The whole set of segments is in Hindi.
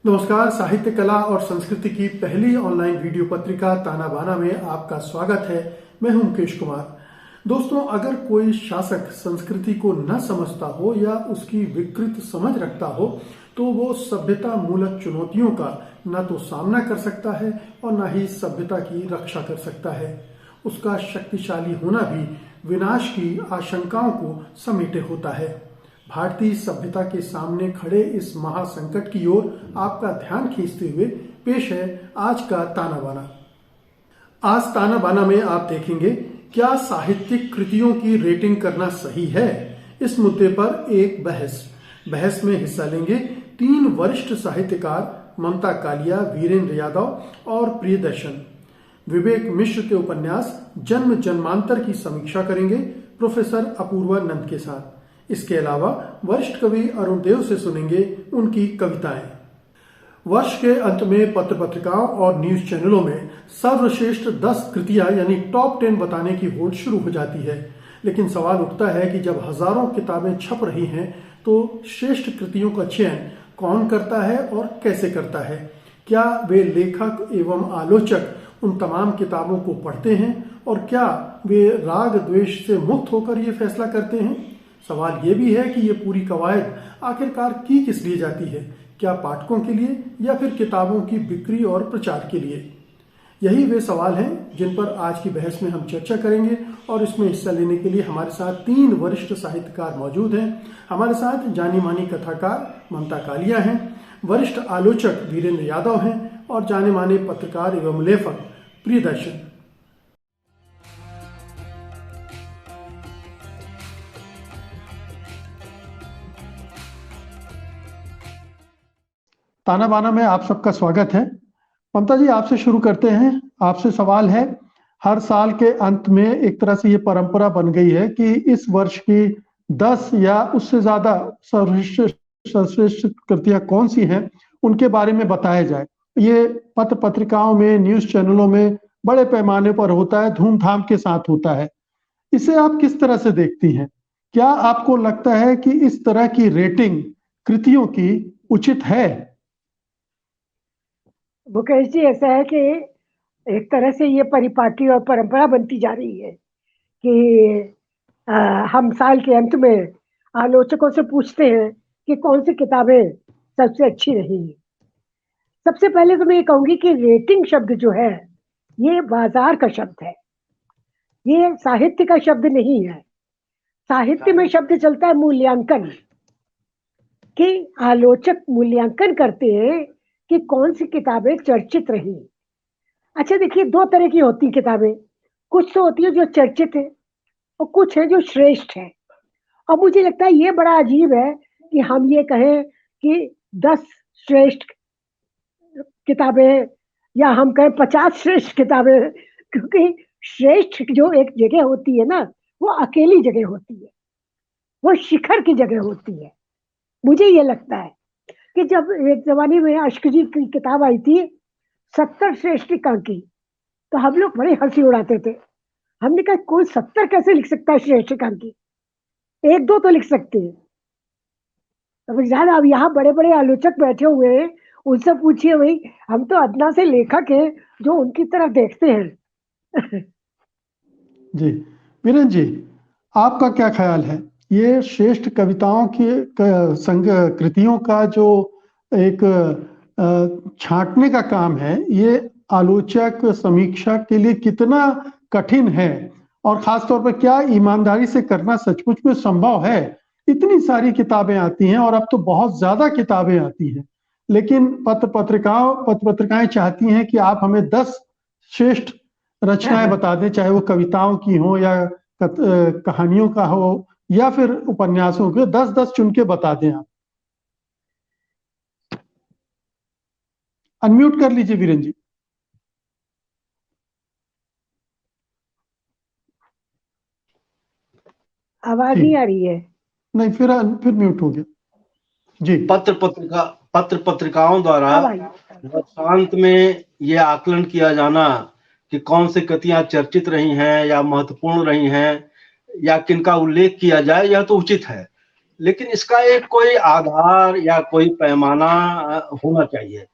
नमस्कार। साहित्य कला और संस्कृति की पहली ऑनलाइन वीडियो पत्रिका ताना बाना में आपका स्वागत है। मैं हूं मुकेश कुमार। दोस्तों, अगर कोई शासक संस्कृति को न समझता हो या उसकी विकृत समझ रखता हो तो वो सभ्यता मूलक चुनौतियों का न तो सामना कर सकता है और न ही सभ्यता की रक्षा कर सकता है। उसका शक्तिशाली होना भी विनाश की आशंकाओं को समेटे होता है। भारतीय सभ्यता के सामने खड़े इस महासंकट की ओर आपका ध्यान खींचते हुए पेश है आज का ताना बाना। आज ताना बाना में आप देखेंगे, क्या साहित्यिक कृतियों की रेटिंग करना सही है? इस मुद्दे पर एक बहस में हिस्सा लेंगे 3 वरिष्ठ साहित्यकार ममता कालिया, वीरेंद्र यादव और प्रियदर्शन। विवेक मिश्र के उपन्यास जन्म जन्मांतर की समीक्षा करेंगे प्रोफेसर अपूर्वा नंद के साथ। इसके अलावा वरिष्ठ कवि अरुण देव से सुनेंगे उनकी कविताएं। वर्ष के अंत में पत्र पत्रिकाओं और न्यूज चैनलों में सर्वश्रेष्ठ 10 कृतियां यानी टॉप 10 बताने की होड़ शुरू हो जाती है। लेकिन सवाल उठता है कि जब हजारों किताबें छप रही हैं तो श्रेष्ठ कृतियों का चयन कौन करता है और कैसे करता है? क्या वे लेखक एवं आलोचक उन तमाम किताबों को पढ़ते हैं और क्या वे राग द्वेष से मुक्त होकर ये फैसला करते हैं? सवाल ये भी है कि ये पूरी कवायद आखिरकार की किस लिए जाती है? क्या पाठकों के लिए या फिर किताबों की बिक्री और प्रचार के लिए? यही वे सवाल हैं जिन पर आज की बहस में हम चर्चा करेंगे और इसमें हिस्सा लेने के लिए हमारे साथ 3 वरिष्ठ साहित्यकार मौजूद हैं। हमारे साथ जानी मानी कथाकार ममता कालिया हैं, वरिष्ठ आलोचक वीरेंद्र यादव हैं और जाने माने पत्रकार एवं लेखक प्रियदर्शन। ताना बाना में आप सबका स्वागत है। ममता जी, आपसे शुरू करते हैं। आपसे सवाल है, हर साल के अंत में एक तरह से ये परंपरा बन गई है कि इस वर्ष की 10 या उससे ज्यादा सर्वश्रेष्ठ कृतियां कौन सी हैं उनके बारे में बताया जाए। ये पत्र पत्रिकाओं में, न्यूज चैनलों में बड़े पैमाने पर होता है, धूमधाम के साथ होता है। इसे आप किस तरह से देखती हैं? क्या आपको लगता है कि इस तरह की रेटिंग कृतियों की उचित है? मुकेश जी, ऐसा है कि एक तरह से ये परिपाटी और परंपरा बनती जा रही है कि हम साल के अंत में आलोचकों से पूछते हैं कि कौन सी किताबें सबसे अच्छी रही। सबसे पहले तो मैं ये कहूंगी कि रेटिंग शब्द जो है ये बाजार का शब्द है, ये साहित्य का शब्द नहीं है। साहित्य में शब्द चलता है मूल्यांकन, कि आलोचक मूल्यांकन करते हैं कि कौन सी किताबें चर्चित रही। अच्छा देखिए, 2 तरह की होती किताबें। कुछ तो होती है जो चर्चित है और कुछ है जो श्रेष्ठ है। और मुझे लगता है ये बड़ा अजीब है कि हम ये कहें कि 10 श्रेष्ठ किताबें या हम कहें 50 श्रेष्ठ किताबें, क्योंकि श्रेष्ठ जो एक जगह होती है ना, वो अकेली जगह होती है, वो शिखर की जगह होती है। मुझे ये लगता है कि जब एक जमाने में अश्क जी की किताब आई थी 70 श्रेष्ठिका की, तो हम लोग बड़े हंसी उड़ाते थे। हमने कहा कोई 70 कैसे लिख सकता है श्रेष्ठिका की, 1-2 तो लिख सकते हैं। तो यार, अब यहाँ बड़े बड़े आलोचक बैठे हुए हैं, उनसे पूछिए भाई, हम तो अदना से लेखक हैं जो उनकी तरफ देखते हैं। जी वीरेंद्र जी, आपका क्या ख्याल है? ये श्रेष्ठ कविताओं की संग कृतियों का जो एक छांटने का काम है, ये आलोचक समीक्षा के लिए कितना कठिन है और खासतौर पर क्या ईमानदारी से करना सचमुच में संभव है? इतनी सारी किताबें आती हैं और अब तो बहुत ज्यादा किताबें आती हैं, लेकिन पत्र पत्रिकाएं चाहती हैं कि आप हमें 10 श्रेष्ठ रचनाएं बता दें, चाहे वो कविताओं की हो या कहानियों का हो या फिर उपन्यासों के। 10-10 चुन के बता दें। आप अनम्यूट कर लीजिए वीरेंद्र जी। आवाज नहीं आ रही है? नहीं, फिर म्यूट हो गया जी। पत्र पत्रिकाओं द्वारा वर्षांत में ये आकलन किया जाना कि कौन सी कृतियां चर्चित रही हैं या महत्वपूर्ण रही हैं या किनका उल्लेख किया जाए, यह तो उचित है। लेकिन इसका एक कोई आधार या कोई पैमाना होना चाहिए।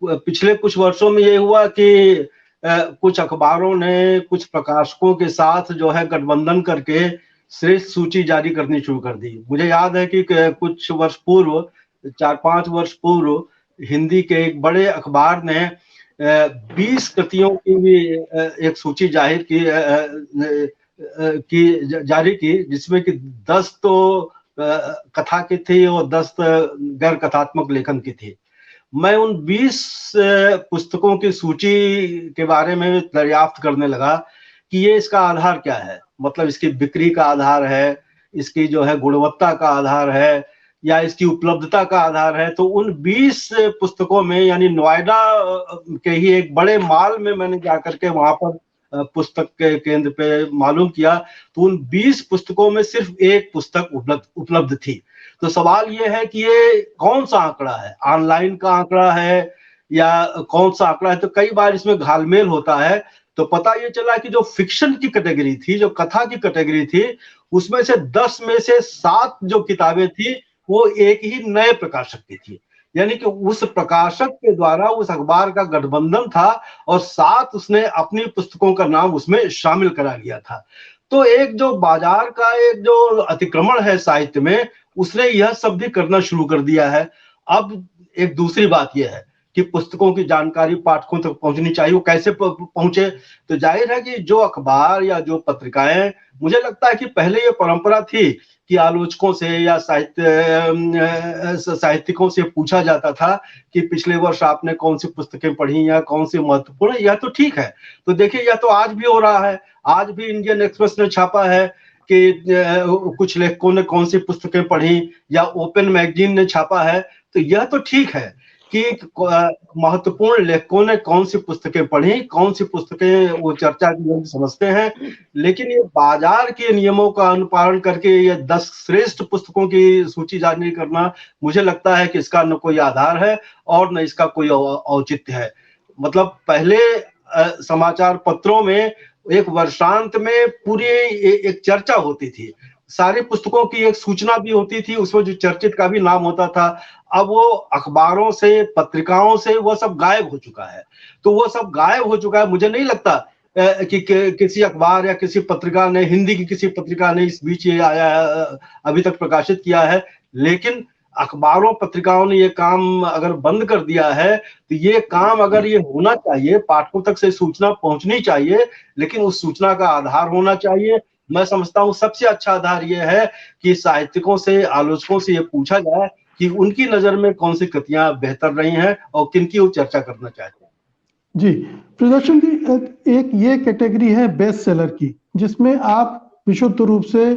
पिछले कुछ वर्षों में ये हुआ कि कुछ अखबारों ने कुछ प्रकाशकों के साथ जो है गठबंधन करके श्रेष्ठ सूची जारी करनी शुरू कर दी। मुझे याद है कि कुछ वर्ष पूर्व, 4-5 वर्ष पूर्व, हिंदी के एक बड़े अखबार ने 20 कृतियों की भी एक सूची जारी की, जिसमें कि 10 तो कथा की थी और 10 गैर कथात्मक लेखन की थी। मैं उन 20 पुस्तकों की सूची के बारे में दरियाफ्त करने लगा कि ये इसका आधार क्या है, मतलब इसकी बिक्री का आधार है, इसकी जो है गुणवत्ता का आधार है, या इसकी उपलब्धता का आधार है। तो उन 20 पुस्तकों में, यानी नोएडा के ही एक बड़े मॉल में मैंने जाकर के वहां पर पुस्तक के केंद्र पे मालूम किया, तो उन 20 पुस्तकों में सिर्फ एक पुस्तक उपलब्ध थी। तो सवाल ये है कि ये कौन सा आंकड़ा है, ऑनलाइन का आंकड़ा है या कौन सा आंकड़ा है? तो कई बार इसमें घालमेल होता है। तो पता ये चला कि जो फिक्शन की कैटेगरी थी, जो कथा की कैटेगरी थी, उसमें से 10 में से 7 जो किताबें थी वो एक ही नए प्रकाशक की थी, यानी कि उस प्रकाशक के द्वारा उस अखबार का गठबंधन था और साथ उसने अपनी पुस्तकों का नाम उसमें शामिल करा लिया था। तो एक जो बाजार का एक जो अतिक्रमण है साहित्य में, उसने यह सब भी करना शुरू कर दिया है। अब एक दूसरी बात यह है कि पुस्तकों की जानकारी पाठकों तक पहुंचनी चाहिए। वो कैसे पहुंचे? तो जाहिर है कि जो अखबार या जो पत्रिकाएं, मुझे लगता है कि पहले ये परंपरा थी कि आलोचकों से या साहित्यिकों से पूछा जाता था कि पिछले वर्ष आपने कौन सी पुस्तकें पढ़ी या कौन सी महत्वपूर्ण है। यह तो ठीक है। तो देखिए, यह तो आज भी हो रहा है। आज भी इंडियन एक्सप्रेस ने छापा है कि कुछ लेखकों ने कौन सी पुस्तकें पढ़ी, या ओपन मैगजीन ने छापा है। तो यह तो ठीक है कि महत्वपूर्ण लेखकों ने कौन सी पुस्तकें पढ़ी, कौन सी पुस्तकें वो चर्चा की योग्य समझते हैं। लेकिन ये बाजार के नियमों का अनुपालन करके ये 10 श्रेष्ठ पुस्तकों की सूची जारी करना, मुझे लगता है कि इसका न कोई आधार है और न इसका कोई औचित्य है। मतलब पहले समाचार पत्रों में एक वर्षांत में पूरी एक चर्चा होती थी, सारी पुस्तकों की एक सूचना भी होती थी, उसमें जो चर्चित का भी नाम होता था। अब वो अखबारों से, पत्रिकाओं से वो सब गायब हो चुका है। तो वो सब गायब हो चुका है। मुझे नहीं लगता कि किसी अखबार या किसी पत्रिका ने, हिंदी की किसी पत्रिका ने इस बीच ये अभी तक प्रकाशित किया है। लेकिन अखबारों पत्रिकाओं ने ये काम अगर बंद कर दिया है, तो ये काम अगर ये होना चाहिए, पाठकों तक से सूचना पहुंचनी चाहिए, लेकिन उस सूचना का आधार होना चाहिए। मैं समझता हूँ सबसे अच्छा आधार ये है कि साहित्यिकों से, आलोचकों से ये पूछा जाए कि उनकी नजर में कौन सी कृतियां बेहतर रही हैं और किनकी वो चर्चा करना चाहते हैं। जी प्रियदर्शन जी, एक ये कैटेगरी है बेस्ट सेलर की, जिसमें आप विशुद्ध रूप से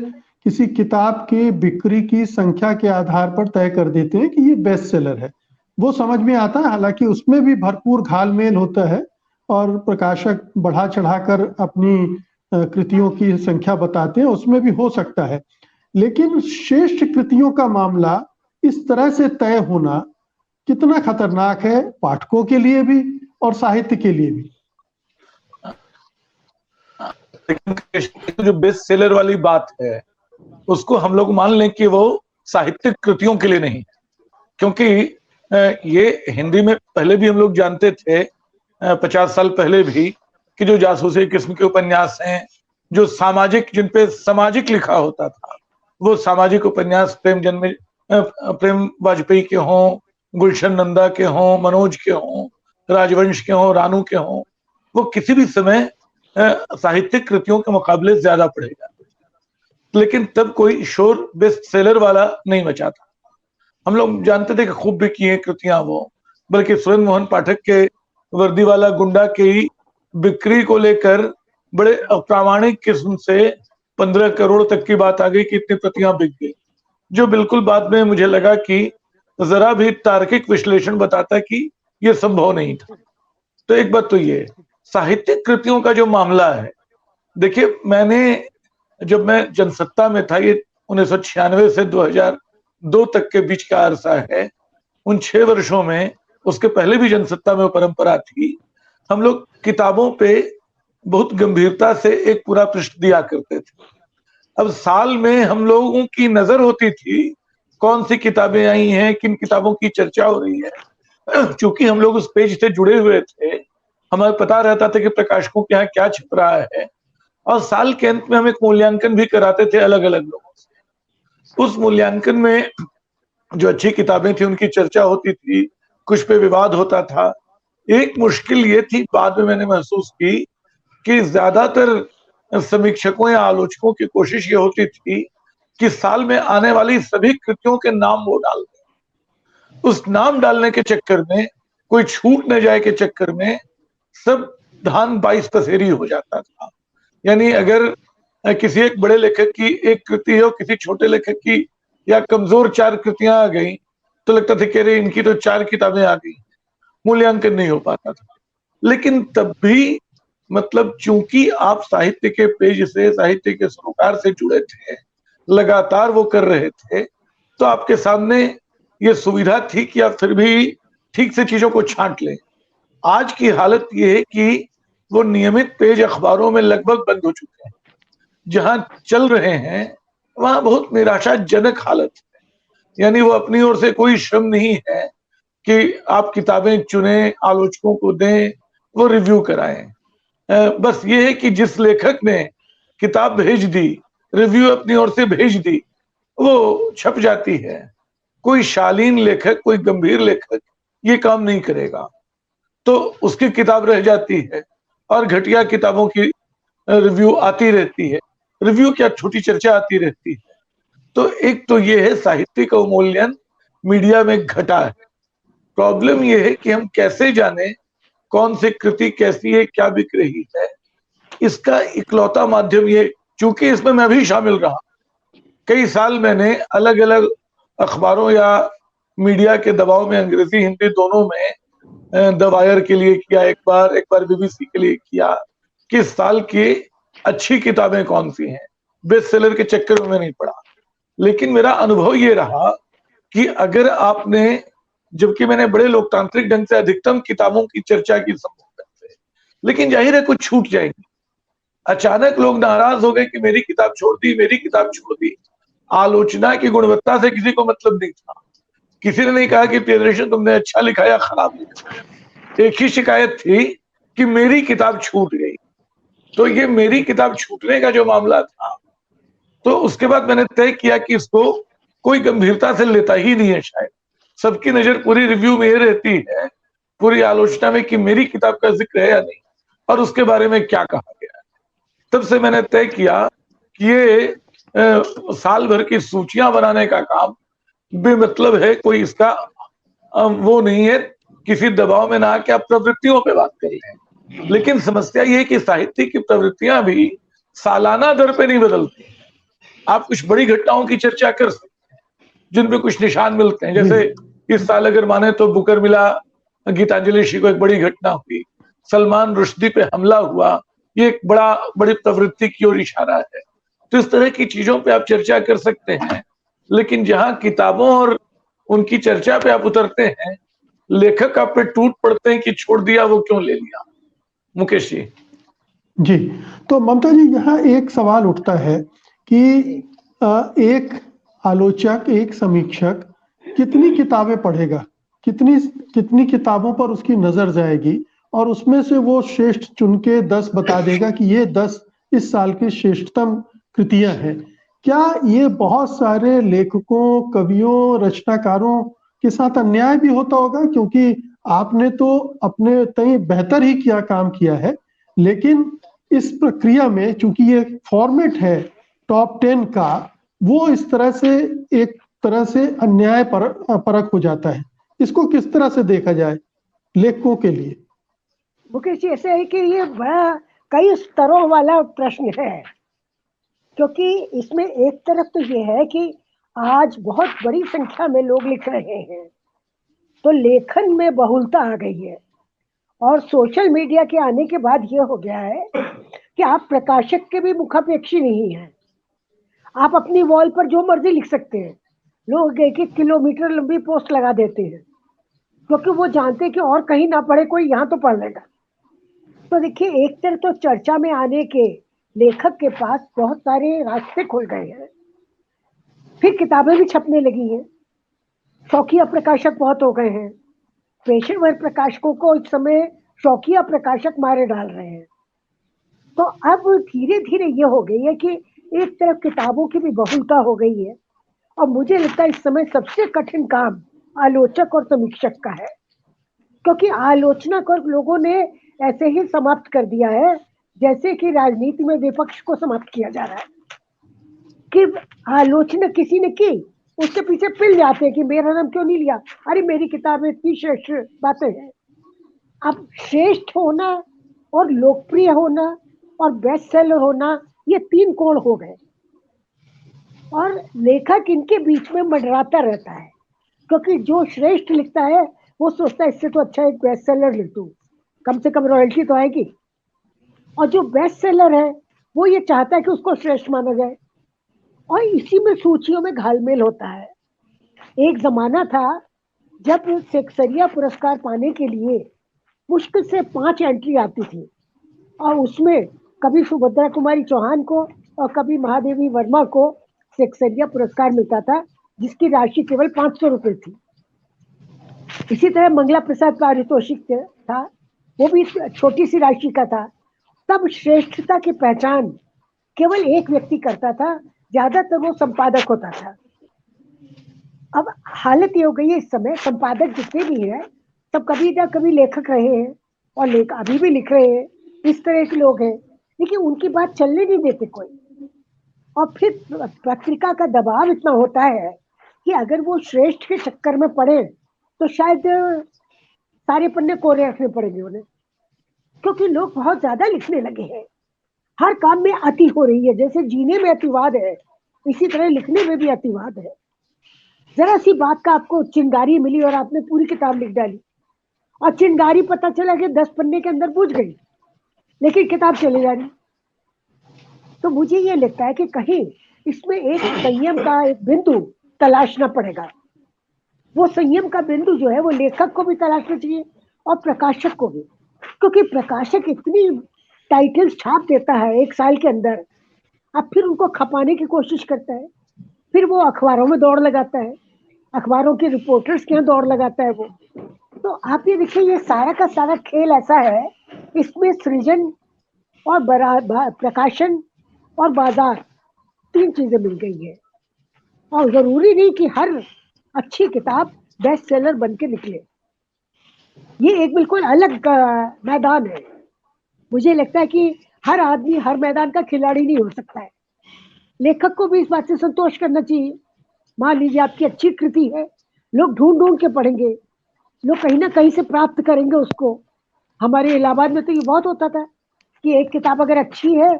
किसी किताब की बिक्री की संख्या के आधार पर तय कर देते हैं कि ये बेस्ट सेलर है। वो समझ में आता है, हालांकि उसमें भी भरपूर घालमेल होता है और प्रकाशक बढ़ा चढ़ाकर अपनी कृतियों की संख्या बताते हैं, उसमें भी हो सकता है। लेकिन श्रेष्ठ कृतियों का मामला इस तरह से तय होना कितना खतरनाक है, पाठकों के लिए भी और साहित्य के लिए भी? जो बेस्ट सेलर वाली बात है, उसको हम लोग मान लें कि वो साहित्यिक कृतियों के लिए नहीं, क्योंकि ये हिंदी में पहले भी हम लोग जानते थे, 50 साल पहले भी, कि जो जासूसी किस्म के उपन्यास हैं, जो सामाजिक, जिन पे सामाजिक लिखा होता था, वो सामाजिक उपन्यास प्रेम वाजपेयी के हों, गुलशन नंदा के हों, मनोज के हों, राजवंश के हों, रानू के हों, वो किसी भी समय साहित्यिक कृतियों के मुकाबले ज्यादा पढ़ेगा। लेकिन तब कोई शोर बेस्ट सेलर वाला नहीं मचा था। हम लोग जानते थे कि खूब बिकी हैं कृतियां वो, बल्कि सुरेंद्र मोहन पाठक के वर्दी वाला गुंडा की बिक्री को लेकर बड़े अप्रामाणिक किस्म से 15 करोड़ तक की बात आ गई कि इतनी प्रतियां बिक गई, जो बिल्कुल बाद में मुझे लगा कि जरा भी तार्किक विश्लेषण बताता कि यह संभव नहीं था। तो एक बात तो ये साहित्यिक कृतियों का जो मामला है, देखिए, जब मैं जनसत्ता में था, ये 1996 से 2002 तक के बीच का अरसा है, उन 6 वर्षों में, उसके पहले भी जनसत्ता में वो परंपरा थी, हम लोग किताबों पे बहुत गंभीरता से एक पूरा पृष्ठ दिया करते थे। अब साल में हम लोगों की नजर होती थी कौन सी किताबें आई हैं, किन किताबों की चर्चा हो रही है। चूंकि हम लोग उस पेज से जुड़े हुए थे, हमें पता रहता था कि प्रकाशकों के यहाँ क्या छिप रहा है, और साल के अंत में हम एक मूल्यांकन भी कराते थे अलग अलग लोगों से। उस मूल्यांकन में जो अच्छी किताबें थी उनकी चर्चा होती थी, कुछ पे विवाद होता था। एक मुश्किल ये थी, बाद में मैंने महसूस की, कि ज्यादातर समीक्षकों या आलोचकों की कोशिश ये होती थी कि साल में आने वाली सभी कृतियों के नाम वो डाल दें। उस नाम डालने के चक्कर में, कोई छूट न जाए के चक्कर में, सब धान 22 पसेरी हो जाता था। यानी अगर किसी एक बड़े लेखक की एक कृति है और किसी छोटे लेखक की या कमजोर 4 कृतियां आ गई, तो लगता था कि अरे इनकी तो 4 किताबें आ गई, मूल्यांकन नहीं हो पाता था। लेकिन तब भी मतलब चूंकि आप साहित्य के पेज से, साहित्य के सरोकार से जुड़े थे, लगातार वो कर रहे थे, तो आपके सामने ये सुविधा थी कि आप फिर भी ठीक से चीजों को छांट लें। आज की हालत ये है कि वो नियमित पेज अखबारों में लगभग बंद हो चुके हैं। जहां चल रहे हैं वहां बहुत निराशाजनक हालत है। यानी वो अपनी ओर से कोई श्रम नहीं है कि आप किताबें चुनें, आलोचकों को दें, वो रिव्यू कराएं। बस ये है कि जिस लेखक ने किताब भेज दी, रिव्यू अपनी ओर से भेज दी, वो छप जाती है। कोई शालीन लेखक, कोई गंभीर लेखक ये काम नहीं करेगा, तो उसकी किताब रह जाती है और घटिया किताबों की रिव्यू आती रहती है। रिव्यू क्या, छोटी चर्चा आती रहती है। तो एक तो ये है साहित्यिक अवमूल्यन मीडिया में घटा है। प्रॉब्लम ये है कि हम कैसे जाने कौन सी कृति कैसी है, क्या बिक रही है। इसका इकलौता माध्यम ये, चूंकि इसमें मैं भी शामिल रहा, कई साल मैंने अलग अलग अखबारों या मीडिया के दबाव में, अंग्रेजी हिंदी दोनों में, द वायर के लिए किया एक बार बीबीसी के लिए किया, कि इस साल की अच्छी किताबें कौन सी हैं। बेस्ट सेलर के चक्कर में मैं नहीं पड़ा। लेकिन मेरा अनुभव ये रहा कि अगर आपने, जबकि मैंने बड़े लोकतांत्रिक ढंग से अधिकतम किताबों की चर्चा की संभव से, लेकिन जाहिर है कुछ छूट जाएंगी। अचानक लोग नाराज हो गए कि मेरी किताब छोड़ दी, मेरी किताब छोड़ दी। आलोचना की गुणवत्ता से किसी को मतलब नहीं था। किसी ने नहीं कहा कि प्रियदर्शन तुमने अच्छा लिखा या खराब लिखा। एक ही शिकायत थी कि मेरी किताब छूट गई। तो ये मेरी किताब छूटने का जो मामला था, तो उसके बाद मैंने तय किया कि इसको कोई गंभीरता से लेता ही नहीं है शायद। सबकी नजर पूरी रिव्यू में ये रहती है, पूरी आलोचना में, कि मेरी किताब का जिक्र है या नहीं और उसके बारे में क्या कहा गया है। तब से मैंने तय किया कि ये साल भर की सूचियां बनाने का काम बेमतलब है, कोई इसका वो नहीं है। किसी दबाव में ना आके आप प्रवृत्तियों पे बात कर लें। लेकिन समस्या ये है कि साहित्य की प्रवृत्तियां भी सालाना दर पे नहीं बदलती। आप कुछ बड़ी घटनाओं की चर्चा कर सकते हैं जिनपे कुछ निशान मिलते हैं। जैसे इस साल अगर माने तो बुकर मिला गीतांजलि श्री को एक बड़ी घटना हुई, सलमान रुश्दी पे हमला हुआ, ये एक बड़ी प्रवृत्ति की ओर इशारा है। तो इस तरह की चीजों पे आप चर्चा कर सकते हैं। लेकिन जहां किताबों और उनकी चर्चा पे आप उतरते हैं, लेखक आप पे टूट पड़ते हैं कि छोड़ दिया वो क्यों ले लिया। मुकेश जी। जी, तो ममता जी, यहाँ एक सवाल उठता है कि एक आलोचक, एक समीक्षक कितनी किताबें पढ़ेगा, कितनी किताबों पर उसकी नजर जाएगी और उसमें से वो श्रेष्ठ चुन के 10 बता देगा कि ये 10 इस साल की श्रेष्ठतम कृतियां हैं। क्या ये बहुत सारे लेखकों, कवियों, रचनाकारों के साथ अन्याय भी होता होगा? क्योंकि आपने तो अपने तय बेहतर ही काम किया है, लेकिन इस प्रक्रिया में चूंकि ये फॉर्मेट है टॉप 10 का, वो इस तरह से एक तरह से अन्याय परक हो जाता है। इसको किस तरह से देखा जाए लेखकों के लिए? मुकेश जी, ऐसे है कि ये बड़ा कई स्तरों वाला प्रश्न है, क्योंकि इसमें एक तरफ तो ये है कि आज बहुत बड़ी संख्या में लोग लिख रहे हैं, तो लेखन में बहुलता आ गई है। और सोशल मीडिया के आने के बाद ये हो गया है कि आप प्रकाशक के भी मुखापेक्षी नहीं हैं। आप अपनी वॉल पर जो मर्जी लिख सकते हैं। लोग 1-1 किलोमीटर लंबी पोस्ट लगा देते हैं, क्योंकि वो जानते हैं कि और कहीं ना पढ़े कोई, यहाँ तो पढ़ लेगा। तो देखिए, एक तरफ तो चर्चा में आने के लेखक के पास बहुत सारे रास्ते खुल गए हैं। फिर किताबें भी छपने लगी हैं, शौकिया प्रकाशक बहुत हो गए हैं। पेशेवर प्रकाशकों को इस समय शौकिया प्रकाशक मारे डाल रहे हैं। तो अब धीरे धीरे ये हो गई है कि एक तरफ किताबों की भी बहुलता हो गई है, और मुझे लगता है इस समय सबसे कठिन काम आलोचक और समीक्षक का है, क्योंकि आलोचना को लोगों ने ऐसे ही समाप्त कर दिया है जैसे कि राजनीति में विपक्ष को समाप्त किया जा रहा है कि आलोचना किसी ने की, उसके पीछे पिल जाते हैं कि मेरा नाम क्यों नहीं लिया, अरे मेरी किताब में इतनी श्रेष्ठ बातें हैं। अब श्रेष्ठ होना और लोकप्रिय होना और बेस्ट सेलर होना, ये 3 कोण हो गए, और लेखक इनके बीच में मंडराता रहता है, क्योंकि जो श्रेष्ठ लिखता है वो सोचता है इससे तो अच्छा एक बेस्ट सेलर लिख दूं, कम से कम रॉयल्टी तो आएगी। और जो बेस्ट सेलर है वो ये चाहता है कि उसको श्रेष्ठ माना जाए, और इसी में सूचियों में घालमेल होता है। एक जमाना था जब शेक्सपियर पुरस्कार पाने के लिए मुश्किल से 5 एंट्री आती थी, और उसमें कभी सुभद्रा कुमारी चौहान को और कभी महादेवी वर्मा को शेक्सपियर पुरस्कार मिलता था, जिसकी राशि केवल 500 रुपए थी। इसी तरह मंगला प्रसाद पारितोषिक था, वो भी छोटी सी राशि का था। तब श्रेष्ठता की पहचान केवल एक व्यक्ति करता था, ज्यादातर वो संपादक होता था। अब हालत ये हो गई है इस समय, संपादक जितने भी हैं सब कभी ना कभी लेखक रहे हैं, और अभी भी लिख रहे हैं, इस तरह के लोग हैं, लेकिन उनकी बात चलने नहीं देते कोई। और फिर पत्रिका का दबाव इतना होता है कि अगर वो श्रेष्ठ के चक्कर में पड़े तो शायद सारे पन्ने कोरे रखने पड़ेंगे उन्हें, क्योंकि लोग बहुत ज्यादा लिखने लगे हैं। हर काम में अति हो रही है, जैसे जीने में अतिवाद है इसी तरह लिखने में भी अतिवाद है। जरा सी बात का आपको चिंगारी मिली और आपने पूरी किताब लिख डाली, और चिंगारी पता चला कि 10 पन्ने के अंदर बुझ गई, लेकिन किताब चली जा रही। तो मुझे ये लगता है कि कहीं इसमें एक संयम का एक बिंदु तलाशना पड़ेगा। वो संयम का बिंदु जो है वो लेखक को भी तलाशना चाहिए और प्रकाशक को भी, क्योंकि प्रकाशक इतनी टाइटल्स छाप देता है एक साल के अंदर, अब फिर उनको खपाने की कोशिश करता है, फिर वो अखबारों में दौड़ लगाता है, अखबारों के रिपोर्टर्स के यहाँ दौड़ लगाता है वो। तो आप ये देखिए, ये सारा का सारा खेल ऐसा है, इसमें सृजन और प्रकाशन और बाजार 3 चीजें मिल गई है, और जरूरी नहीं कि हर अच्छी किताब बेस्ट सेलर बन के निकले। ये एक बिल्कुल अलग मैदान है। मुझे लगता है कि हर आदमी हर मैदान का खिलाड़ी नहीं हो सकता है। लेखक को भी इस बात से संतोष करना चाहिए। मान लीजिए आपकी अच्छी कृति है, लोग ढूंढ ढूंढ के पढ़ेंगे, लोग कहीं ना कहीं से प्राप्त करेंगे उसको। हमारे इलाहाबाद में तो ये बहुत होता था कि एक किताब अगर अच्छी है,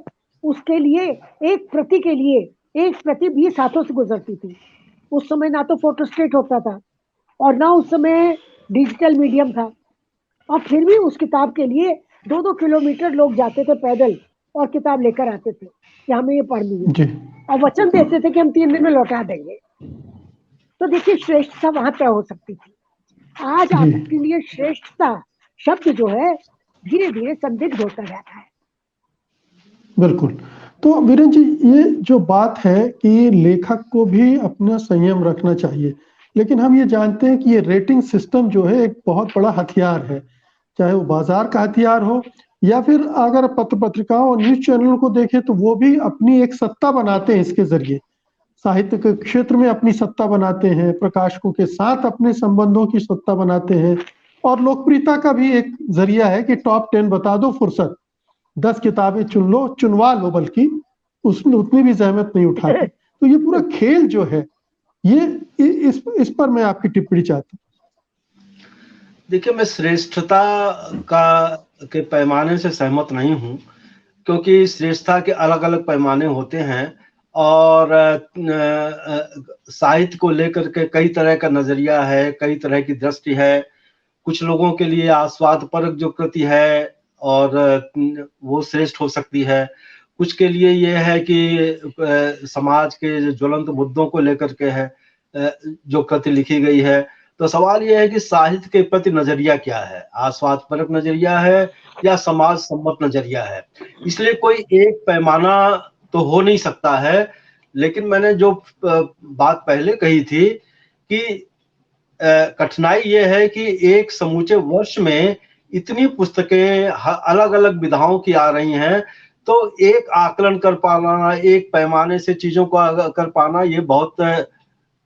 उसके लिए एक प्रति के लिए एक प्रति 20 हाथों से गुजरती थी। उस समय ना तो फोटोस्टेट होता था और ना उस समय डिजिटल मीडियम था, और फिर भी उस किताब के लिए 2-2 किलोमीटर लोग जाते थे पैदल और किताब लेकर आते थे कि हमें ये पढ़नी है, और वचन देते थे कि हम 3 दिन में लौटा देंगे। तो देखिए, श्रेष्ठता वहां तय हो सकती थी। आज आपके लिए श्रेष्ठता शब्द जो है धीरे धीरे संदिग्ध होता जाता है। बिल्कुल। तो वीरेन जी, ये जो बात है कि लेखक को भी अपना संयम रखना चाहिए, लेकिन हम ये जानते हैं कि ये रेटिंग सिस्टम जो है एक बहुत बड़ा हथियार है, चाहे वो बाजार का हथियार हो या फिर अगर पत्र पत्रिकाओं और न्यूज चैनलों को देखें तो वो भी अपनी एक सत्ता बनाते हैं इसके जरिए। साहित्य के क्षेत्र में अपनी सत्ता बनाते हैं, प्रकाशकों के साथ अपने संबंधों की सत्ता बनाते हैं, और लोकप्रियता का भी एक जरिया है कि टॉप 10 बता दो, फुर्सत 10 किताबें चुन लो, चुनवा लो, बल्कि उसमें उतनी भी जहमत नहीं उठाते। तो ये पूरा खेल जो है, ये इस पर मैं आपकी टिप्पणी चाहता हूँ। देखिए, मैं श्रेष्ठता के पैमाने से सहमत नहीं हूं, क्योंकि श्रेष्ठता के अलग अलग पैमाने होते हैं, और साहित्य को लेकर के कई तरह का नजरिया है, कई तरह की दृष्टि है। कुछ लोगों के लिए आस्वादपरक जो कृति है और वो श्रेष्ठ हो सकती है, कुछ के लिए ये है कि समाज के ज्वलंत मुद्दों को लेकर के है जो कृति लिखी गई है, तो सवाल यह है कि साहित्य के प्रति नजरिया क्या है, आस्वादपरक नजरिया है या समाज सम्मत नजरिया है। इसलिए कोई एक पैमाना तो हो नहीं सकता है, लेकिन मैंने जो बात पहले कही थी कि कठिनाई ये है कि एक समूचे वर्ष में इतनी पुस्तकें अलग अलग विधाओं की आ रही हैं, तो एक आकलन कर पाना, एक पैमाने से चीजों को कर पाना, ये बहुत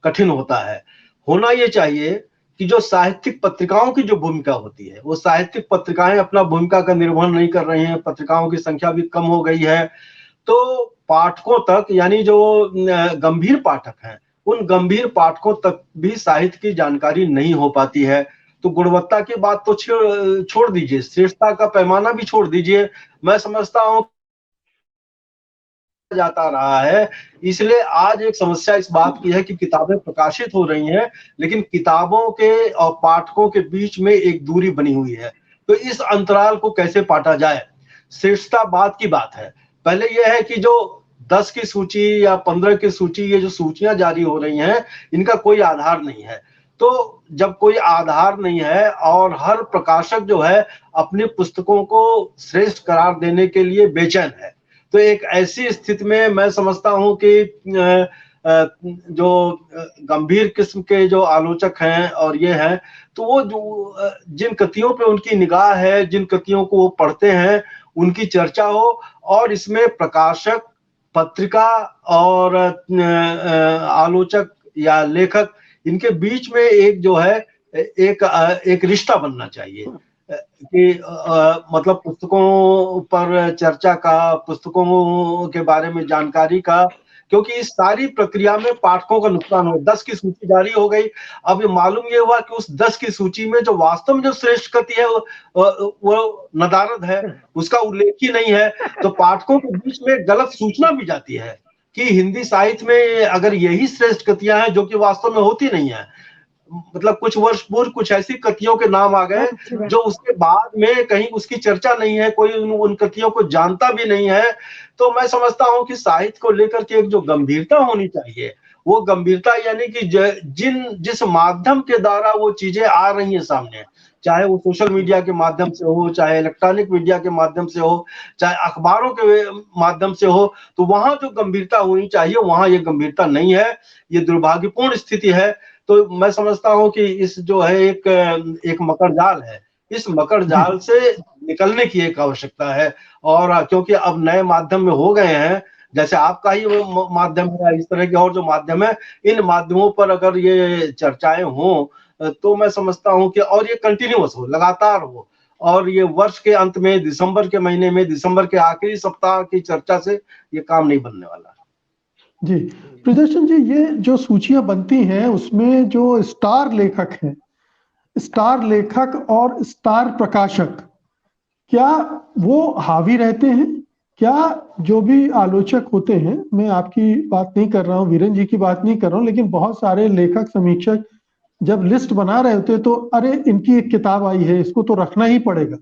कठिन होता है। होना ये चाहिए कि जो साहित्यिक पत्रिकाओं की जो भूमिका होती है, वो साहित्यिक पत्रिकाएं अपना भूमिका का निर्वहन नहीं कर रही हैं, पत्रिकाओं की संख्या भी कम हो गई है, तो पाठकों तक, यानी जो गंभीर पाठक हैं, उन गंभीर पाठकों तक भी साहित्य की जानकारी नहीं हो पाती है। तो गुणवत्ता की बात तो छोड़ दीजिए, श्रेष्ठता का पैमाना भी छोड़ दीजिए। मैं समझता हूं जाता रहा है, इसलिए आज एक समस्या इस बात की है कि किताबें प्रकाशित हो रही हैं, लेकिन किताबों के और पाठकों के बीच में एक दूरी बनी हुई है। तो इस अंतराल को कैसे पाटा जाए, श्रेष्ठता बात की बात है। पहले यह है कि जो 10 की सूची या 15 की सूची, ये जो सूचियां जारी हो रही हैं, इनका कोई आधार नहीं है। तो जब कोई आधार नहीं है और हर प्रकाशक जो है अपनी पुस्तकों को श्रेष्ठ करार देने के लिए बेचैन है, तो एक ऐसी स्थिति में मैं समझता हूं कि जो गंभीर किस्म के जो आलोचक हैं और ये हैं, तो वो जो जिन कृतियों पे उनकी निगाह है, जिन कृतियों को वो पढ़ते हैं, उनकी चर्चा हो, और इसमें प्रकाशक, पत्रिका और आलोचक या लेखक, इनके बीच में एक जो है एक रिश्ता बनना चाहिए कि मतलब पुस्तकों पर चर्चा का, पुस्तकों के बारे में जानकारी का, क्योंकि इस सारी प्रक्रिया में पाठकों का नुकसान हो। 10 की सूची जारी हो गई, अब मालूम ये हुआ कि उस 10 की सूची में जो वास्तव में जो श्रेष्ठ कृति है वो नदारद है, उसका उल्लेख ही नहीं है। तो पाठकों के बीच में गलत सूचना भी जाती है कि हिंदी साहित्य में अगर यही श्रेष्ठ कृतियां हैं, जो कि वास्तव में होती नहीं है। मतलब कुछ वर्ष पूर्व कुछ ऐसी कृतियों के नाम आ गए जो उसके बाद में कहीं उसकी चर्चा नहीं है, कोई उन कृतियों को जानता भी नहीं है। तो मैं समझता हूं कि साहित्य को लेकर के एक जो गंभीरता होनी चाहिए, वो गंभीरता यानी कि जिस माध्यम के द्वारा वो चीजें आ रही हैं सामने, चाहे वो सोशल मीडिया के माध्यम से हो, चाहे इलेक्ट्रॉनिक मीडिया के माध्यम से हो, चाहे अखबारों के माध्यम से हो, तो वहां जो गंभीरता होनी चाहिए, वहां ये गंभीरता नहीं है। ये दुर्भाग्यपूर्ण स्थिति है। तो मैं समझता हूं कि इस जो है एक मकर जाल है, इस मकर जाल से निकलने की एक आवश्यकता है। और क्योंकि अब नए माध्यम में हो गए हैं, जैसे आपका ही माध्यम है, इस तरह के और जो माध्यम है, इन माध्यमों पर अगर ये चर्चाएं हों, तो मैं समझता हूं कि और ये कंटिन्यूअस हो, लगातार हो, और ये वर्ष के अंत में, दिसंबर के महीने में, दिसंबर के आखिरी सप्ताह की चर्चा से ये काम नहीं बनने वाला। जी प्रियदर्शन जी, ये जो सूचियां बनती हैं उसमें जो स्टार लेखक हैं, स्टार लेखक और स्टार प्रकाशक, क्या वो हावी रहते हैं? क्या जो भी आलोचक होते हैं, मैं आपकी बात नहीं कर रहा हूं, वीरेंद्र जी की बात नहीं कर रहा हूं, लेकिन बहुत सारे लेखक समीक्षक जब लिस्ट बना रहे होते तो अरे इनकी एक किताब आई है, इसको तो रखना ही पड़ेगा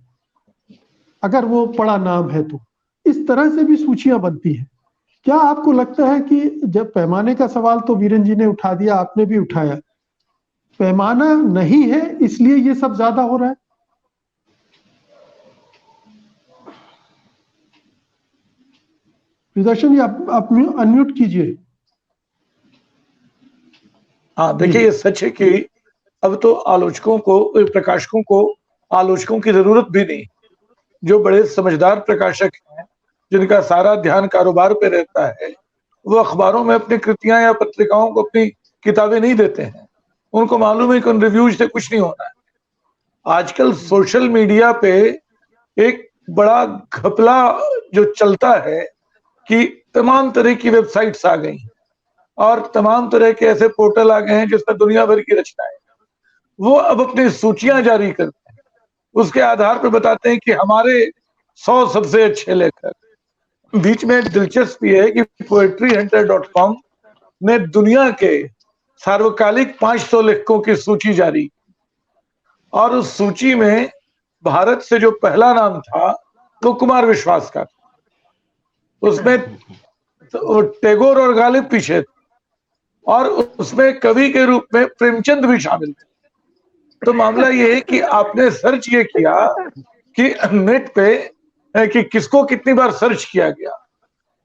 अगर वो बड़ा नाम है तो, इस तरह से भी सूचियां बनती हैं। क्या आपको लगता है कि जब पैमाने का सवाल तो वीरेंद्र जी ने उठा दिया, आपने भी उठाया, पैमाना नहीं है इसलिए ये सब ज्यादा हो रहा है? प्रियदर्शन जी आप अनम्यूट कीजिए। हाँ, देखिए ये सच है कि अब तो आलोचकों को, प्रकाशकों को आलोचकों की जरूरत भी नहीं। जो बड़े समझदार प्रकाशक हैं, जिनका सारा ध्यान कारोबार पे रहता है, वो अखबारों में अपनी कृतियां या पत्रिकाओं को अपनी किताबें नहीं देते हैं। उनको मालूम है कि उन रिव्यूज से कुछ नहीं होना है। आजकल सोशल मीडिया पे एक बड़ा घपला जो चलता है कि तमाम तरह की वेबसाइट्स आ गई और तमाम तरह के ऐसे पोर्टल आ गए हैं जिसमें दुनिया भर की रचनाएं, वो अब अपनी सूचियां जारी करते हैं, उसके आधार पर बताते हैं कि हमारे 100 सबसे अच्छे लेखक। बीच में दिलचस्प ये है कि poetryhunter.com ने दुनिया के सार्वकालिक 500 लेखकों की सूची जारी, और उस सूची में भारत से जो पहला नाम था वो कुमार विश्वास का, उसमें टैगोर और गालिब पीछे थे, और उसमें कवि के रूप में प्रेमचंद भी शामिल थे। तो मामला ये है कि आपने सर्च ये किया कि नेट पे कि किसको कितनी बार सर्च किया गया।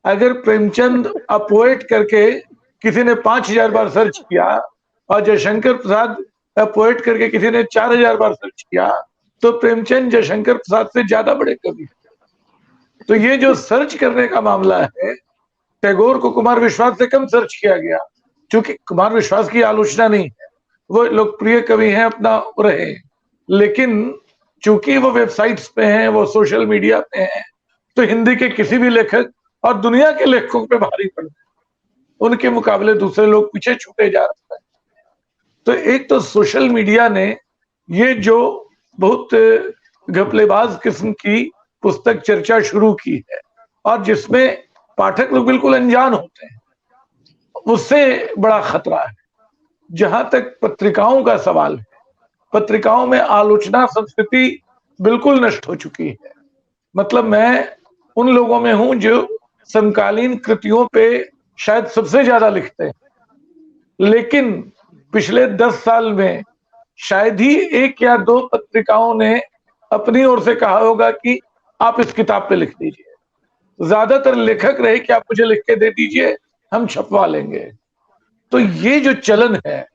अगर प्रेमचंद अपोएट करके किसी ने 5000 बार सर्च किया और जयशंकर प्रसाद अपोएट करके किसी ने 4000 बार सर्च किया, तो प्रेमचंद जयशंकर प्रसाद से ज्यादा बड़े कवि हैं। तो ये जो सर्च करने का मामला है, टैगोर को कुमार विश्वास से कम सर्च किया गया, क्योंकि कुमार विश्वास की आलोचना नहीं है, वो लोकप्रिय कवि हैं, अपना रहे, लेकिन चूंकि वो वेबसाइट्स पे हैं, वो सोशल मीडिया पे हैं, तो हिंदी के किसी भी लेखक और दुनिया के लेखकों पे भारी पड़ रहे, उनके मुकाबले दूसरे लोग पीछे छूटे जा रहे हैं। तो एक तो सोशल मीडिया ने ये जो बहुत घपलेबाज किस्म की पुस्तक चर्चा शुरू की है, और जिसमें पाठक लोग बिल्कुल अनजान होते हैं, उससे बड़ा खतरा है। जहां तक पत्रिकाओं का सवाल है, पत्रिकाओं में आलोचना संस्कृति बिल्कुल नष्ट हो चुकी है। मतलब मैं उन लोगों में हूं जो समकालीन कृतियों पे शायद सबसे ज्यादा लिखते हैं, लेकिन पिछले 10 साल में शायद ही 1 या 2 पत्रिकाओं ने अपनी ओर से कहा होगा कि आप इस किताब पे लिख दीजिए। ज्यादातर लेखक रहे कि आप मुझे लिख के दे दीजिए, हम छपवा लेंगे। तो ये जो चलन है,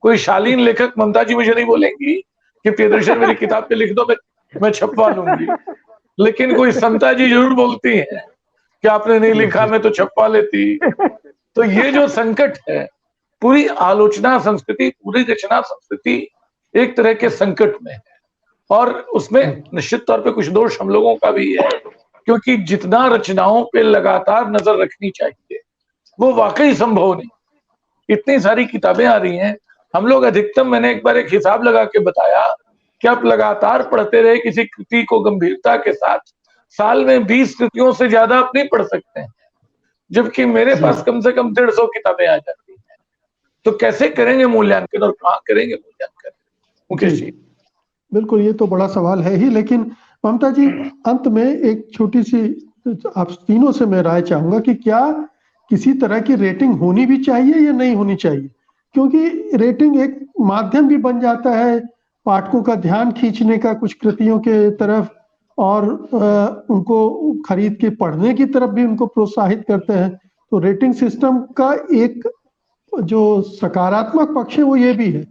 कोई शालीन लेखक ममता जी मुझे नहीं बोलेंगी कि प्रियदर्शन मेरी किताब पे लिख दो, मैं छपवा लूंगी, लेकिन कोई समता जी जरूर बोलती हैं कि आपने नहीं लिखा, मैं तो छपवा लेती। तो ये जो संकट है, पूरी आलोचना संस्कृति, पूरी रचना संस्कृति एक तरह के संकट में है, और उसमें निश्चित तौर पे कुछ दोष हम लोगों का भी है, क्योंकि जितना रचनाओं पे लगातार नजर रखनी चाहिए वो वाकई संभव नहीं। इतनी सारी किताबें आ रही हैं, हम लोग अधिकतम, मैंने एक बार एक हिसाब लगा के बताया कि आप लगातार पढ़ते रहे किसी कृति को गंभीरता के साथ, साल में 20 कृतियों से ज्यादा आप नहीं पढ़ सकते हैं, जबकि मेरे पास कम से कम 150 किताबें आ जाती हैं। तो कैसे करेंगे मूल्यांकन और कहाँ करेंगे मूल्यांकन, मुकेश जी? बिल्कुल, ये तो बड़ा सवाल है ही। लेकिन ममता जी, अंत में एक छोटी सी आप तीनों से मैं राय चाहूंगा कि क्या किसी तरह की रेटिंग होनी भी चाहिए या नहीं होनी चाहिए, क्योंकि रेटिंग एक माध्यम भी बन जाता है पाठकों का ध्यान खींचने का कुछ कृतियों के तरफ, और उनको खरीद के पढ़ने की तरफ भी उनको प्रोत्साहित करते हैं। तो रेटिंग सिस्टम का एक जो सकारात्मक पक्ष है वो ये भी है।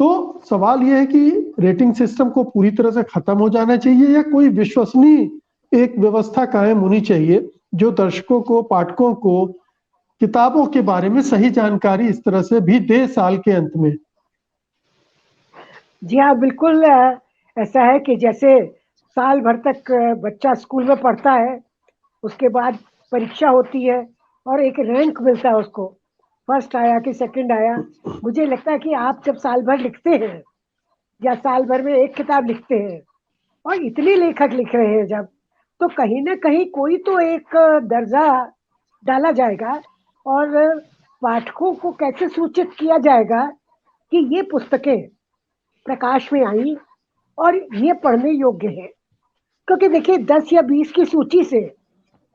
तो सवाल ये है कि रेटिंग सिस्टम को पूरी तरह से खत्म हो जाना चाहिए या कोई विश्वसनीय एक व्यवस्था कायम होनी चाहिए जो दर्शकों को, पाठकों को किताबों के बारे में सही जानकारी इस तरह से भी दे साल के अंत में। जी हाँ, बिल्कुल ऐसा है कि जैसे साल भर तक बच्चा स्कूल में पढ़ता है, उसके बाद परीक्षा होती है और एक रैंक मिलता है उसको, फर्स्ट आया कि सेकंड आया। मुझे लगता है कि आप जब साल भर लिखते हैं या साल भर में एक किताब लिखते हैं और इतने लेखक लिख रहे हैं जब, तो कहीं ना कहीं कोई तो एक दर्जा डाला जाएगा और पाठकों को कैसे सूचित किया जाएगा कि ये पुस्तकें प्रकाश में आई और ये पढ़ने योग्य है। क्योंकि देखिए 10 या 20 की सूची से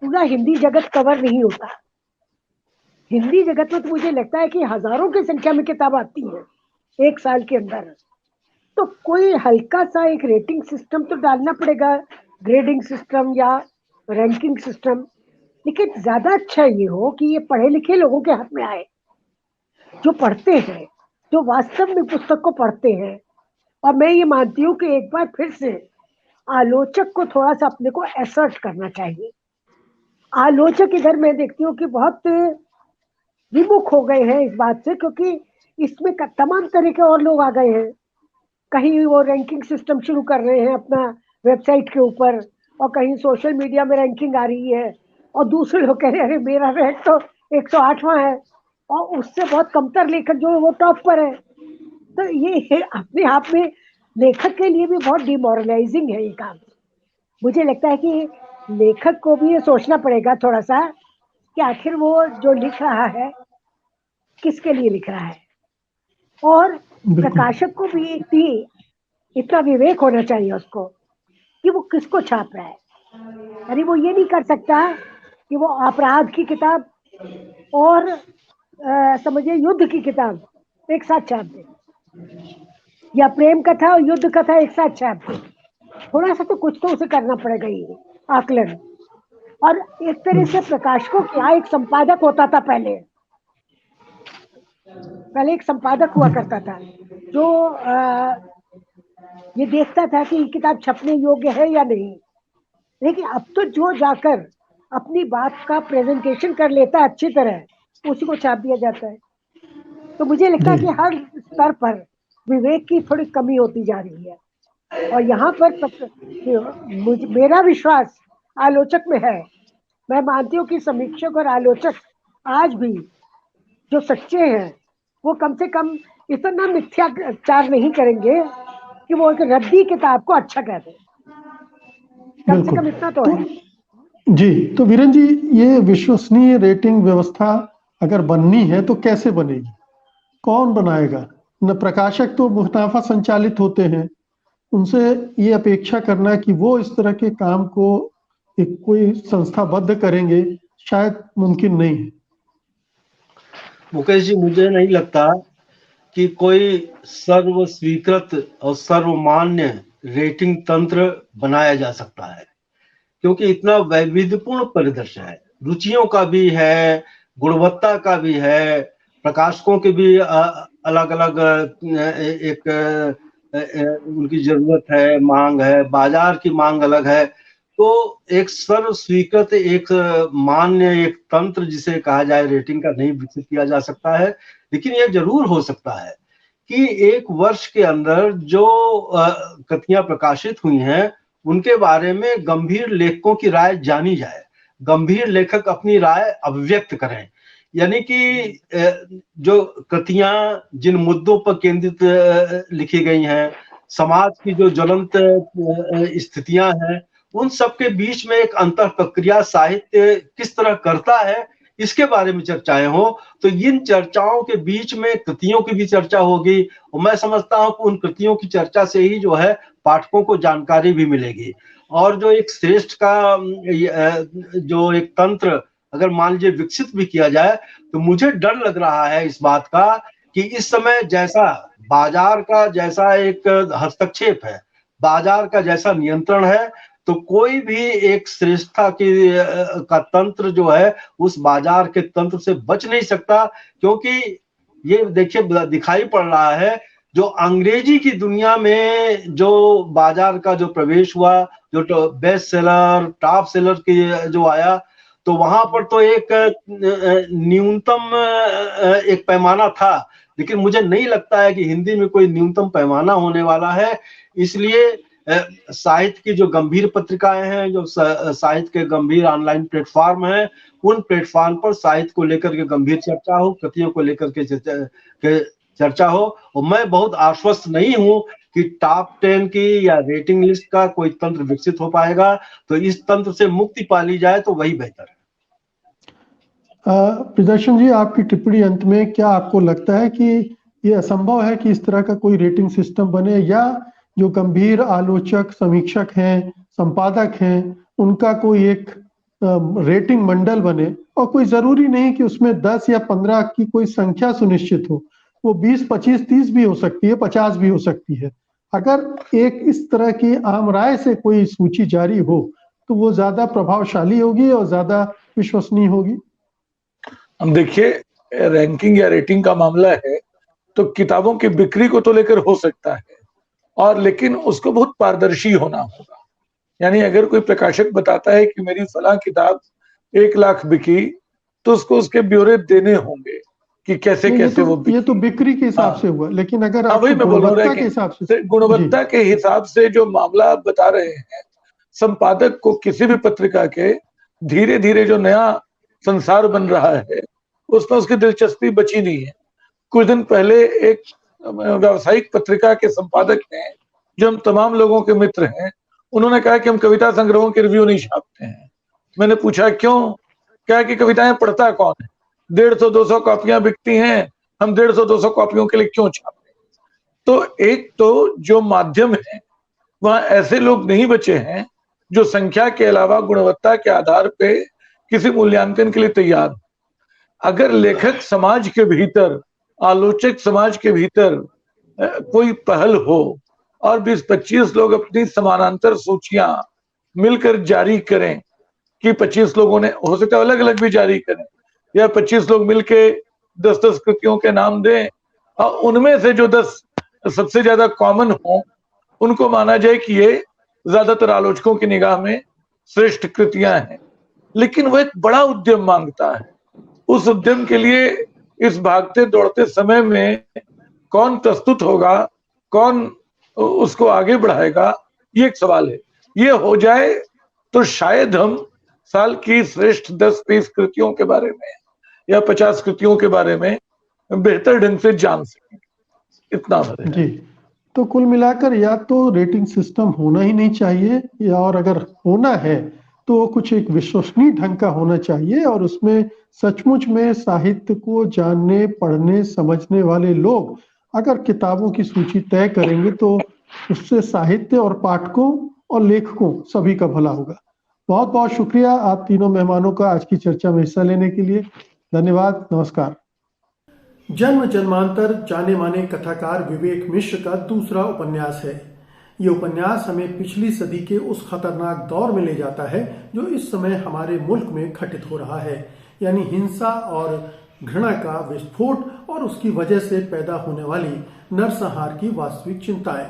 पूरा हिंदी जगत कवर नहीं होता। हिंदी जगत में तो मुझे लगता है कि हजारों की संख्या में किताब आती है एक साल के अंदर। तो कोई हल्का सा एक रेटिंग सिस्टम तो डालना पड़ेगा, ग्रेडिंग सिस्टम या रैंकिंग सिस्टम। लेकिन ज्यादा अच्छा ये हो कि ये पढ़े लिखे लोगों के हाथ में आए, जो पढ़ते हैं, जो वास्तव में पुस्तक को पढ़ते हैं। और मैं ये मानती हूँ कि एक बार फिर से आलोचक को थोड़ा सा अपने को एसर्ट करना चाहिए। आलोचक इधर मैं देखती हूँ कि बहुत विमुख हो गए हैं इस बात से, क्योंकि इसमें तमाम तरह के और लोग आ गए हैं। कहीं वो रैंकिंग सिस्टम शुरू कर रहे हैं अपना वेबसाइट के ऊपर, और कहीं सोशल मीडिया में रैंकिंग आ रही है, और दूसरे लोग कह रहे हैं अरे मेरा रैंक तो 108वां है और उससे बहुत कमतर लेखक जो है वो टॉप पर है। तो ये अपने आप में लेखक के लिए भी बहुत डिमोरलाइजिंग है ये काम। मुझे लगता है कि लेखक को भी ये सोचना पड़ेगा थोड़ा सा कि आखिर वो जो लिख रहा है किसके लिए लिख रहा है, और प्रकाशक को भी इतना विवेक होना चाहिए उसको कि वो किसको छाप रहा है। अरे वो ये नहीं कर सकता कि वो अपराध की किताब और समझिए युद्ध की किताब एक साथ छाप दे। या प्रेम कथा और युद्ध कथा एक साथ छाप दे, थोड़ा सा तो कुछ तो उसे करना पड़ेगा ये आकलन। और एक तरह से प्रकाशकों क्या एक संपादक होता था पहले एक संपादक हुआ करता था जो ये देखता था कि किताब छपने योग्य है या नहीं। लेकिन अब तो जो जाकर अपनी बात का प्रेजेंटेशन कर लेता है अच्छी तरह, उसी को छाप दिया जाता है। तो मुझे लगता है कि हर स्तर पर विवेक की थोड़ी कमी होती जा रही है। और यहाँ पर मेरा विश्वास आलोचक में है। मैं मानती हूँ कि समीक्षक और आलोचक आज भी जो सच्चे हैं वो कम से कम इतना मिथ्याचार नहीं करेंगे कि वो एक रद्दी किताब को अच्छा कह दें। कम से कम इतना तो है। जी, तो वीरेन जी, ये विश्वसनीय रेटिंग व्यवस्था अगर बननी है तो कैसे बनेगी, कौन बनाएगा? न प्रकाशक तो मुनाफा संचालित होते हैं, उनसे ये अपेक्षा करना कि वो इस तरह के काम को एक कोई संस्थाबद्ध करेंगे शायद मुमकिन नहीं है। मुकेश जी, मुझे नहीं लगता कि कोई सर्व स्वीकृत और सर्वमान्य रेटिंग तंत्र बनाया जा सकता है, क्योंकि इतना वैविध्यपूर्ण परिदृश्य है, रुचियों का भी है, गुणवत्ता का भी है, प्रकाशकों के भी अलग अलग एक उनकी जरूरत है, मांग है, बाजार की मांग अलग है। तो एक सर्व स्वीकृत एक मान्य एक तंत्र जिसे कहा जाए रेटिंग का नहीं विकसित किया जा सकता है। लेकिन यह जरूर हो सकता है कि एक वर्ष के अंदर जो कृतियां प्रकाशित हुई हैं उनके बारे में गंभीर लेखकों की राय जानी जाए, गंभीर लेखक अपनी राय अभिव्यक्त करें। यानी कि जो कृतियां जिन मुद्दों पर केंद्रित लिखी गई हैं, समाज की जो ज्वलंत स्थितियां हैं, उन सब के बीच में एक अंतर प्रक्रिया साहित्य किस तरह करता है, इसके बारे में चर्चाएं हो। तो इन चर्चाओं के बीच में कृतियों की भी चर्चा होगी और मैं समझता हूं कि उन कृतियों की चर्चा से ही जो है पाठकों को जानकारी भी मिलेगी। और जो एक श्रेष्ठ का जो एक तंत्र अगर मान लीजिए विकसित भी किया जाए, तो मुझे डर लग रहा है इस बात का कि इस समय जैसा बाजार का जैसा एक हस्तक्षेप है, बाजार का जैसा नियंत्रण है, तो कोई भी एक श्रेष्ठता की का तंत्र जो है उस बाजार के तंत्र से बच नहीं सकता। क्योंकि ये देखिए दिखाई पड़ रहा है जो अंग्रेजी की दुनिया में जो बाजार का जो प्रवेश हुआ, जो बेस्ट सेलर टॉप सेलर की जो आया, तो वहां पर तो एक न्यूनतम एक पैमाना था। लेकिन मुझे नहीं लगता है कि हिंदी में कोई न्यूनतम पैमाना होने वाला है। इसलिए साहित्य की जो गंभीर पत्रिकाएं हैं, जो साहित्य के गंभीर ऑनलाइन प्लेटफॉर्म हैं, उन प्लेटफॉर्म पर साहित्य को लेकर के गंभीर चर्चा हो, कृतियों को लेकर के चर्चा हो। और मैं बहुत आश्वस्त नहीं हूं कि टॉप 10 की या रेटिंग लिस्ट का कोई तंत्र विकसित हो पाएगा। तो इस तंत्र से मुक्ति पा ली जाए तो वही बेहतर है। प्रियदर्शन जी, आपकी टिप्पणी अंत में, क्या आपको लगता है कि ये असंभव है कि इस तरह का कोई रेटिंग सिस्टम बने, या जो गंभीर आलोचक समीक्षक हैं संपादक हैं उनका कोई एक रेटिंग मंडल बने, और कोई जरूरी नहीं कि उसमें 10 या 15 की कोई संख्या सुनिश्चित हो, वो 20, 25, 30 भी हो सकती है, 50 भी हो सकती है। अगर एक इस तरह की आम राय से कोई सूची जारी हो तो वो ज्यादा प्रभावशाली होगी और ज्यादा विश्वसनीय होगी। हम देखिए, रैंकिंग या रेटिंग का मामला है तो किताबों की बिक्री को तो लेकर हो सकता है, और लेकिन उसको बहुत पारदर्शी होना होगा। यानी अगर कोई प्रकाशक बताता है कि मेरी फलां किताब 1 लाख बिकी, तो उसको उसके ब्यौरे देने होंगे कि कैसे कैसे वो बिकी। ये तो बिक्री के हिसाब से हुआ, लेकिन अगर आप गुणवत्ता के हिसाब से, गुणवत्ता के हिसाब से जो मामला आप बता रहे हैं, संपादक को किसी भी पत्रिका के धीरे धीरे जो नया संसार बन रहा है उसमें उसकी दिलचस्पी बची नहीं है। कुछ दिन पहले एक व्यावसायिक पत्रिका के संपादक ने, जो हम तमाम लोगों के मित्र हैं, उन्होंने कहा कि हम कविता संग्रहों के रिव्यू नहीं छापते हैं। मैंने पूछा क्यों? क्या कि कविताएं पढ़ता कौन है, 150-200 कॉपियां बिकती हैं, हम 150-200 कॉपियों के लिए क्यों छापें? तो एक तो जो माध्यम है वहां ऐसे लोग नहीं बचे हैं जो संख्या के अलावा गुणवत्ता के आधार पे किसी मूल्यांकन के लिए तैयार हो। अगर लेखक समाज के भीतर, आलोचक समाज के भीतर कोई पहल हो और 20-25 लोग अपनी समानांतर सूचियां मिलकर जारी करें कि 25 लोगों ने, हो सकता है अलग अलग भी जारी करें, या 25 लोग मिलके 10-10 कृतियों के नाम दें और उनमें से जो 10 सबसे ज्यादा कॉमन हो उनको माना जाए कि ये ज्यादातर आलोचकों की निगाह में श्रेष्ठ कृतियां हैं। लेकिन वो एक बड़ा उद्यम मांगता है। उस उद्यम के लिए इस भागते दौड़ते समय में कौन प्रस्तुत होगा, कौन उसको आगे बढ़ाएगा, ये एक सवाल है। ये हो जाए तो शायद हम साल की श्रेष्ठ 10-20 कृतियों के बारे में या 50 कृतियों के बारे में बेहतर ढंग से जान सकें। इतना है जी। तो कुल मिलाकर या तो रेटिंग सिस्टम होना ही नहीं चाहिए, या और अगर होना है तो कुछ एक विश्वसनीय ढंग का होना चाहिए, और उसमें सचमुच में साहित्य को जानने, पढ़ने, समझने वाले लोग अगर किताबों की सूची तय करेंगे तो उससे साहित्य और पाठकों और लेखकों सभी का भला होगा। बहुत बहुत शुक्रिया आप तीनों मेहमानों का आज की चर्चा में हिस्सा लेने के लिए। धन्यवाद, नमस्कार। जन्म जन्मांतर जाने माने कथाकार विवेक मिश्र का दूसरा उपन्यास है। ये उपन्यास हमें पिछली सदी के उस खतरनाक दौर में ले जाता है जो इस समय हमारे मुल्क में घटित हो रहा है, यानी हिंसा और घृणा का विस्फोट और उसकी वजह से पैदा होने वाली नरसंहार की वास्तविक चिंताएं।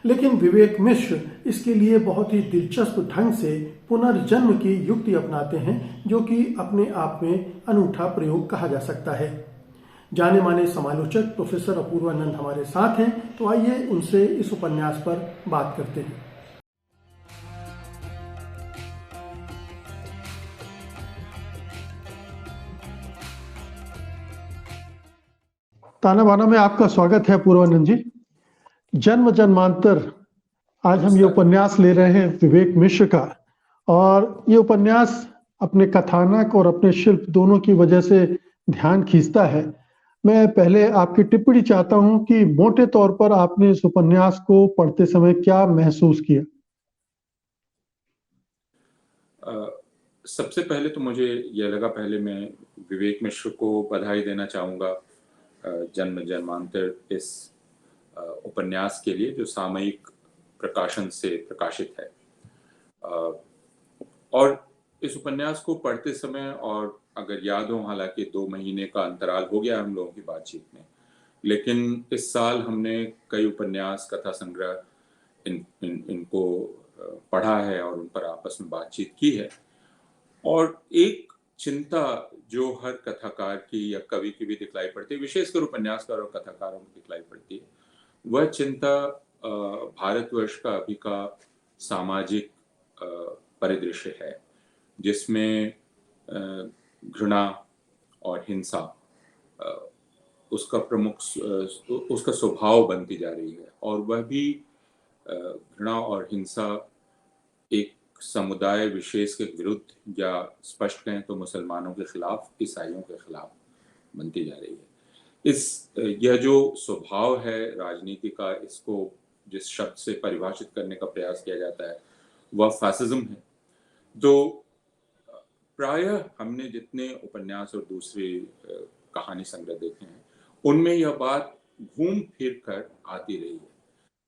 लेकिन विवेक मिश्र इसके लिए बहुत ही दिलचस्प ढंग से पुनर्जन्म की युक्ति अपनाते हैं, जो कि अपने आप में अनूठा प्रयोग कहा जा सकता है। जाने माने समालोचक प्रोफेसर अपूर्वानंद हमारे साथ हैं, तो आइए उनसे इस उपन्यास पर बात करते हैं। ताना बाना में आपका स्वागत है अपूर्वानंद जी। जन्म जन्मांतर, आज हम ये उपन्यास ले रहे हैं विवेक मिश्र का, और ये उपन्यास अपने कथानक और अपने शिल्प दोनों की वजह से ध्यान खींचता है। मैं पहले आपकी टिप्पणी चाहता हूं कि मोटे तौर पर आपने इस उपन्यास को पढ़ते समय क्या महसूस किया? सबसे पहले तो मुझे यह लगा, पहले मैं विवेक मिश्र को बधाई देना चाहूँगा जन्म जन्मांतर इस उपन्यास के लिए, जो सामयिक प्रकाशन से प्रकाशित है। और इस उपन्यास को पढ़ते समय, और अगर याद हो, हालांकि 2 महीने का अंतराल हो गया हम लोगों की बातचीत में, लेकिन इस साल हमने कई उपन्यास, कथा संग्रह इनको पढ़ा है और उन पर आपस में बातचीत की है। और एक चिंता जो हर कथाकार की या कवि की भी दिखलाई पड़ती है, विशेषकर उपन्यासकार और कथाकारों की दिखलाई पड़ती है, वह चिंता भारतवर्ष का अभी का सामाजिक परिदृश्य है, जिसमें घृणा और हिंसा उसका प्रमुख उसका स्वभाव बनती जा रही है। और वह भी घृणा और हिंसा एक समुदाय विशेष के विरुद्ध, या स्पष्ट कहें तो मुसलमानों के खिलाफ, ईसाइयों के खिलाफ बनती जा रही है। यह जो स्वभाव है राजनीति का, इसको जिस शब्द से परिभाषित करने का प्रयास किया जाता है वह फैसिज्म है। तो प्रायः हमने जितने उपन्यास और दूसरे कहानी संग्रह देखे हैं, उनमें यह बात घूम फिर कर आती रही है,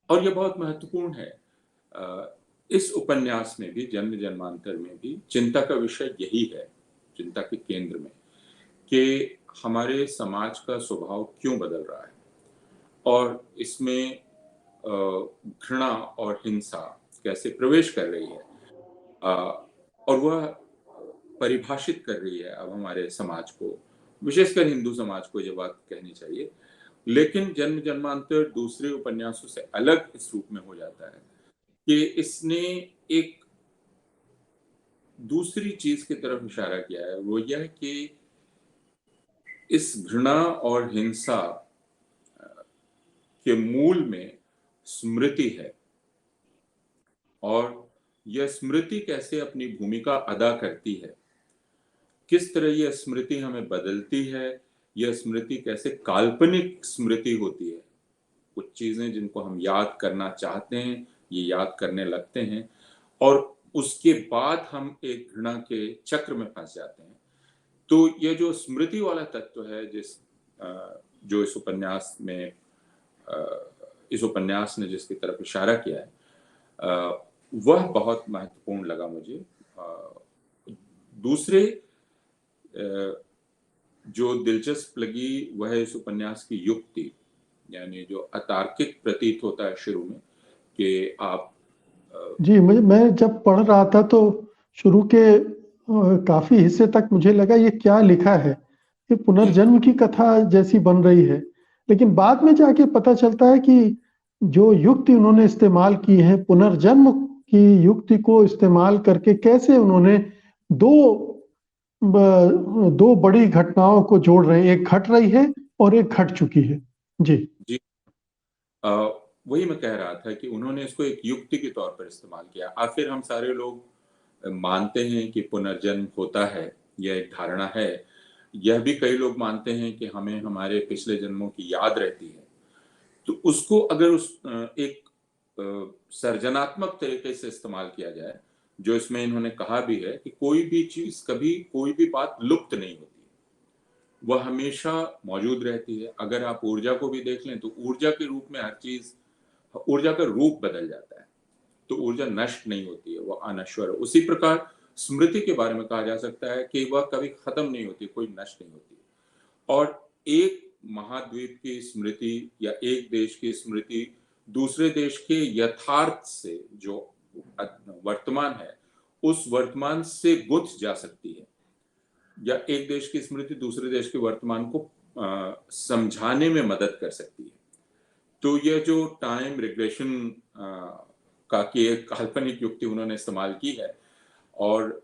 और यह बहुत महत्वपूर्ण है। इस उपन्यास में भी, जन्म जन्मांतर में भी, चिंता का विषय यही है, चिंता के केंद्र में, कि हमारे समाज का स्वभाव क्यों बदल रहा है, और इसमें घृणा और हिंसा कैसे प्रवेश कर रही है, और वह परिभाषित कर रही है अब हमारे समाज को, विशेषकर हिंदू समाज को ये बात कहनी चाहिए। लेकिन जन्म जन्मांतर दूसरे उपन्यासों से अलग इस रूप में हो जाता है कि इसने एक दूसरी चीज की तरफ इशारा किया है। वो यह कि इस घृणा और हिंसा के मूल में स्मृति है, और यह स्मृति कैसे अपनी भूमिका अदा करती है, किस तरह यह स्मृति हमें बदलती है, यह स्मृति कैसे काल्पनिक स्मृति होती है। कुछ चीजें जिनको हम याद करना चाहते हैं, ये याद करने लगते हैं, और उसके बाद हम एक घृणा के चक्र में फंस जाते हैं। तो यह जो स्मृति वाला तत्व है, जो इस उपन्यास में इस उपन्यास ने जिसकी तरफ इशारा किया है वह बहुत महत्वपूर्ण लगा मुझे। दूसरे जो दिलचस्प लगी वह इस उपन्यास की युक्ति, यानी जो अतार्किक प्रतीत होता है शुरू में कि आप जी, मैं जब पढ़ रहा था तो शुरू के काफी हिस्से तक मुझे लगा ये क्या लिखा है, ये पुनर्जन्म की कथा जैसी बन रही है, लेकिन बाद में जाके पता चलता है कि जो युक्ति उन्होंने इस्तेमाल की है, पुनर्जन्म की युक्ति को इस्तेमाल करके कैसे उन्होंने दो बड़ी घटनाओं को जोड़ रहे हैं, एक घट रही है और एक घट चुकी है। जी जी, वही मैं कह रहा था कि उन्होंने इसको एक युक्ति के तौर पर इस्तेमाल किया। आखिर हम सारे लोग मानते हैं कि पुनर्जन्म होता है, यह एक धारणा है। यह भी कई लोग मानते हैं कि हमें हमारे पिछले जन्मों की याद रहती है। तो उसको अगर एक सर्जनात्मक तरीके से इस्तेमाल किया जाए, जो इसमें इन्होंने कहा भी है कि कोई भी चीज, कभी कोई भी बात लुप्त नहीं होती, वह हमेशा मौजूद रहती है। अगर आप ऊर्जा को भी देख लें तो ऊर्जा के रूप में हर चीज, ऊर्जा का रूप बदल जाता है, तो ऊर्जा नष्ट नहीं होती है, वह अनश्वर है। उसी प्रकार स्मृति के बारे में कहा जा सकता है कि वह कभी खत्म नहीं होती, कोई नष्ट नहीं होती। और एक महाद्वीप की स्मृति या एक देश की स्मृति दूसरे देश के यथार्थ से, जो वर्तमान है, उस वर्तमान से गुंथ जा सकती है, या एक देश की स्मृति दूसरे देश के वर्तमान को समझाने में मदद कर सकती है। तो यह जो टाइम रिग्रेशन का की एक काल्पनिक युक्ति उन्होंने इस्तेमाल की है, और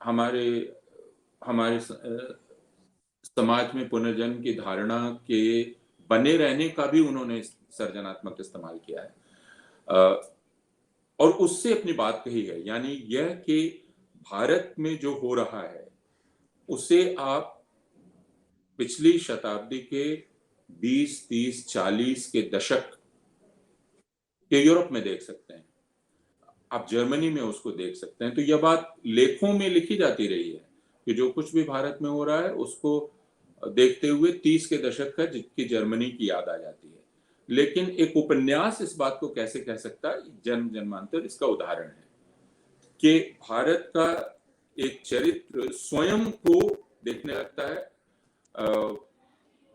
हमारे समाज में पुनर्जन्म की धारणा के बने रहने का भी उन्होंने सर्जनात्मक इस्तेमाल किया है, और उससे अपनी बात कही है। यानी यह कि भारत में जो हो रहा है उसे आप पिछली शताब्दी के 20, 30, 40 के दशक के यूरोप में देख सकते हैं, आप जर्मनी में उसको देख सकते हैं। तो यह बात लेखों में लिखी जाती रही है कि जो कुछ भी भारत में हो रहा है उसको देखते हुए 30 के दशक का की जर्मनी की याद आ जाती है। लेकिन एक उपन्यास इस बात को कैसे कह सकता है? जन्म जन्मांतर इसका उदाहरण है कि भारत का एक चरित्र स्वयं को देखने लगता है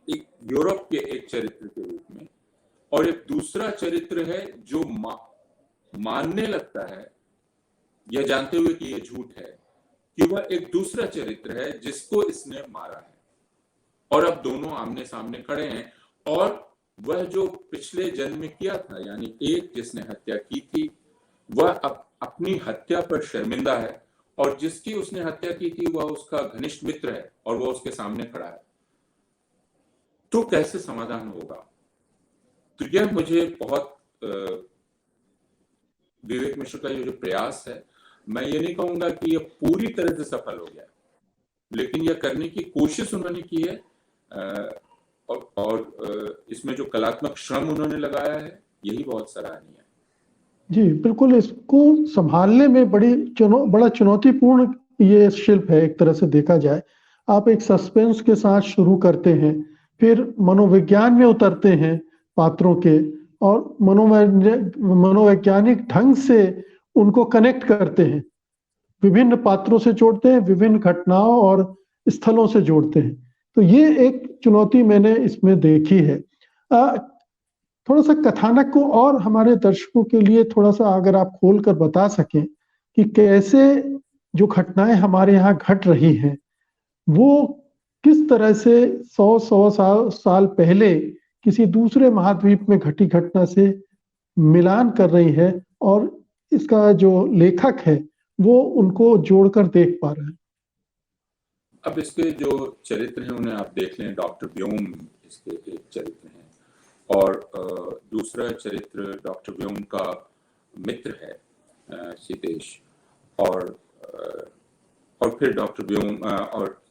एक यूरोप के एक चरित्र के रूप में, और एक दूसरा चरित्र है जो मानने लगता है, यह जानते हुए कि यह झूठ है, कि वह एक दूसरा चरित्र है जिसको इसने मारा है। और अब दोनों आमने सामने खड़े हैं, और वह जो पिछले जन्म में किया था, यानी एक जिसने हत्या की थी, वह अपनी हत्या पर शर्मिंदा है, और जिसकी उसने हत्या की थी वह उसका घनिष्ठ मित्र है और वह उसके सामने खड़ा है। तो कैसे समाधान होगा? तो यह मुझे बहुत विवेक मिश्र का ये जो प्रयास है, मैं ये नहीं कहूंगा कि यह पूरी तरह से सफल हो गया, लेकिन यह करने की कोशिश उन्होंने की है, और इसमें जो कलात्मक श्रम उन्होंने लगाया है, यही बहुत सराहनीय है। जी बिल्कुल, इसको संभालने में बड़ा चुनौतीपूर्ण ये शिल्प है। एक तरह से देखा जाए, आप एक सस्पेंस के साथ शुरू करते हैं, फिर मनोविज्ञान में उतरते हैं पात्रों के, और मनोवैज्ञानिक ढंग से उनको कनेक्ट करते हैं, विभिन्न पात्रों से जोड़ते हैं, विभिन्न घटनाओं और स्थलों से जोड़ते हैं। तो ये एक चुनौती मैंने इसमें देखी है। थोड़ा सा कथानक को और हमारे दर्शकों के लिए थोड़ा सा अगर आप खोल कर बता सकें कि कैसे जो घटनाएं हमारे यहाँ घट रही हैं वो किस तरह से 100 साल पहले किसी दूसरे महाद्वीप में घटी घटना से मिलान कर रही है, और इसका जो लेखक है वो उनको जोड़कर देख पा रहे हैं। अब इसके जो चरित्र हैं उन्हें आप देख लें। डॉक्टर व्योम इसके एक चरित्र हैं, और दूसरा चरित्र डॉक्टर व्योम का मित्र है सीतेश, और फिर डॉक्टर व्योम और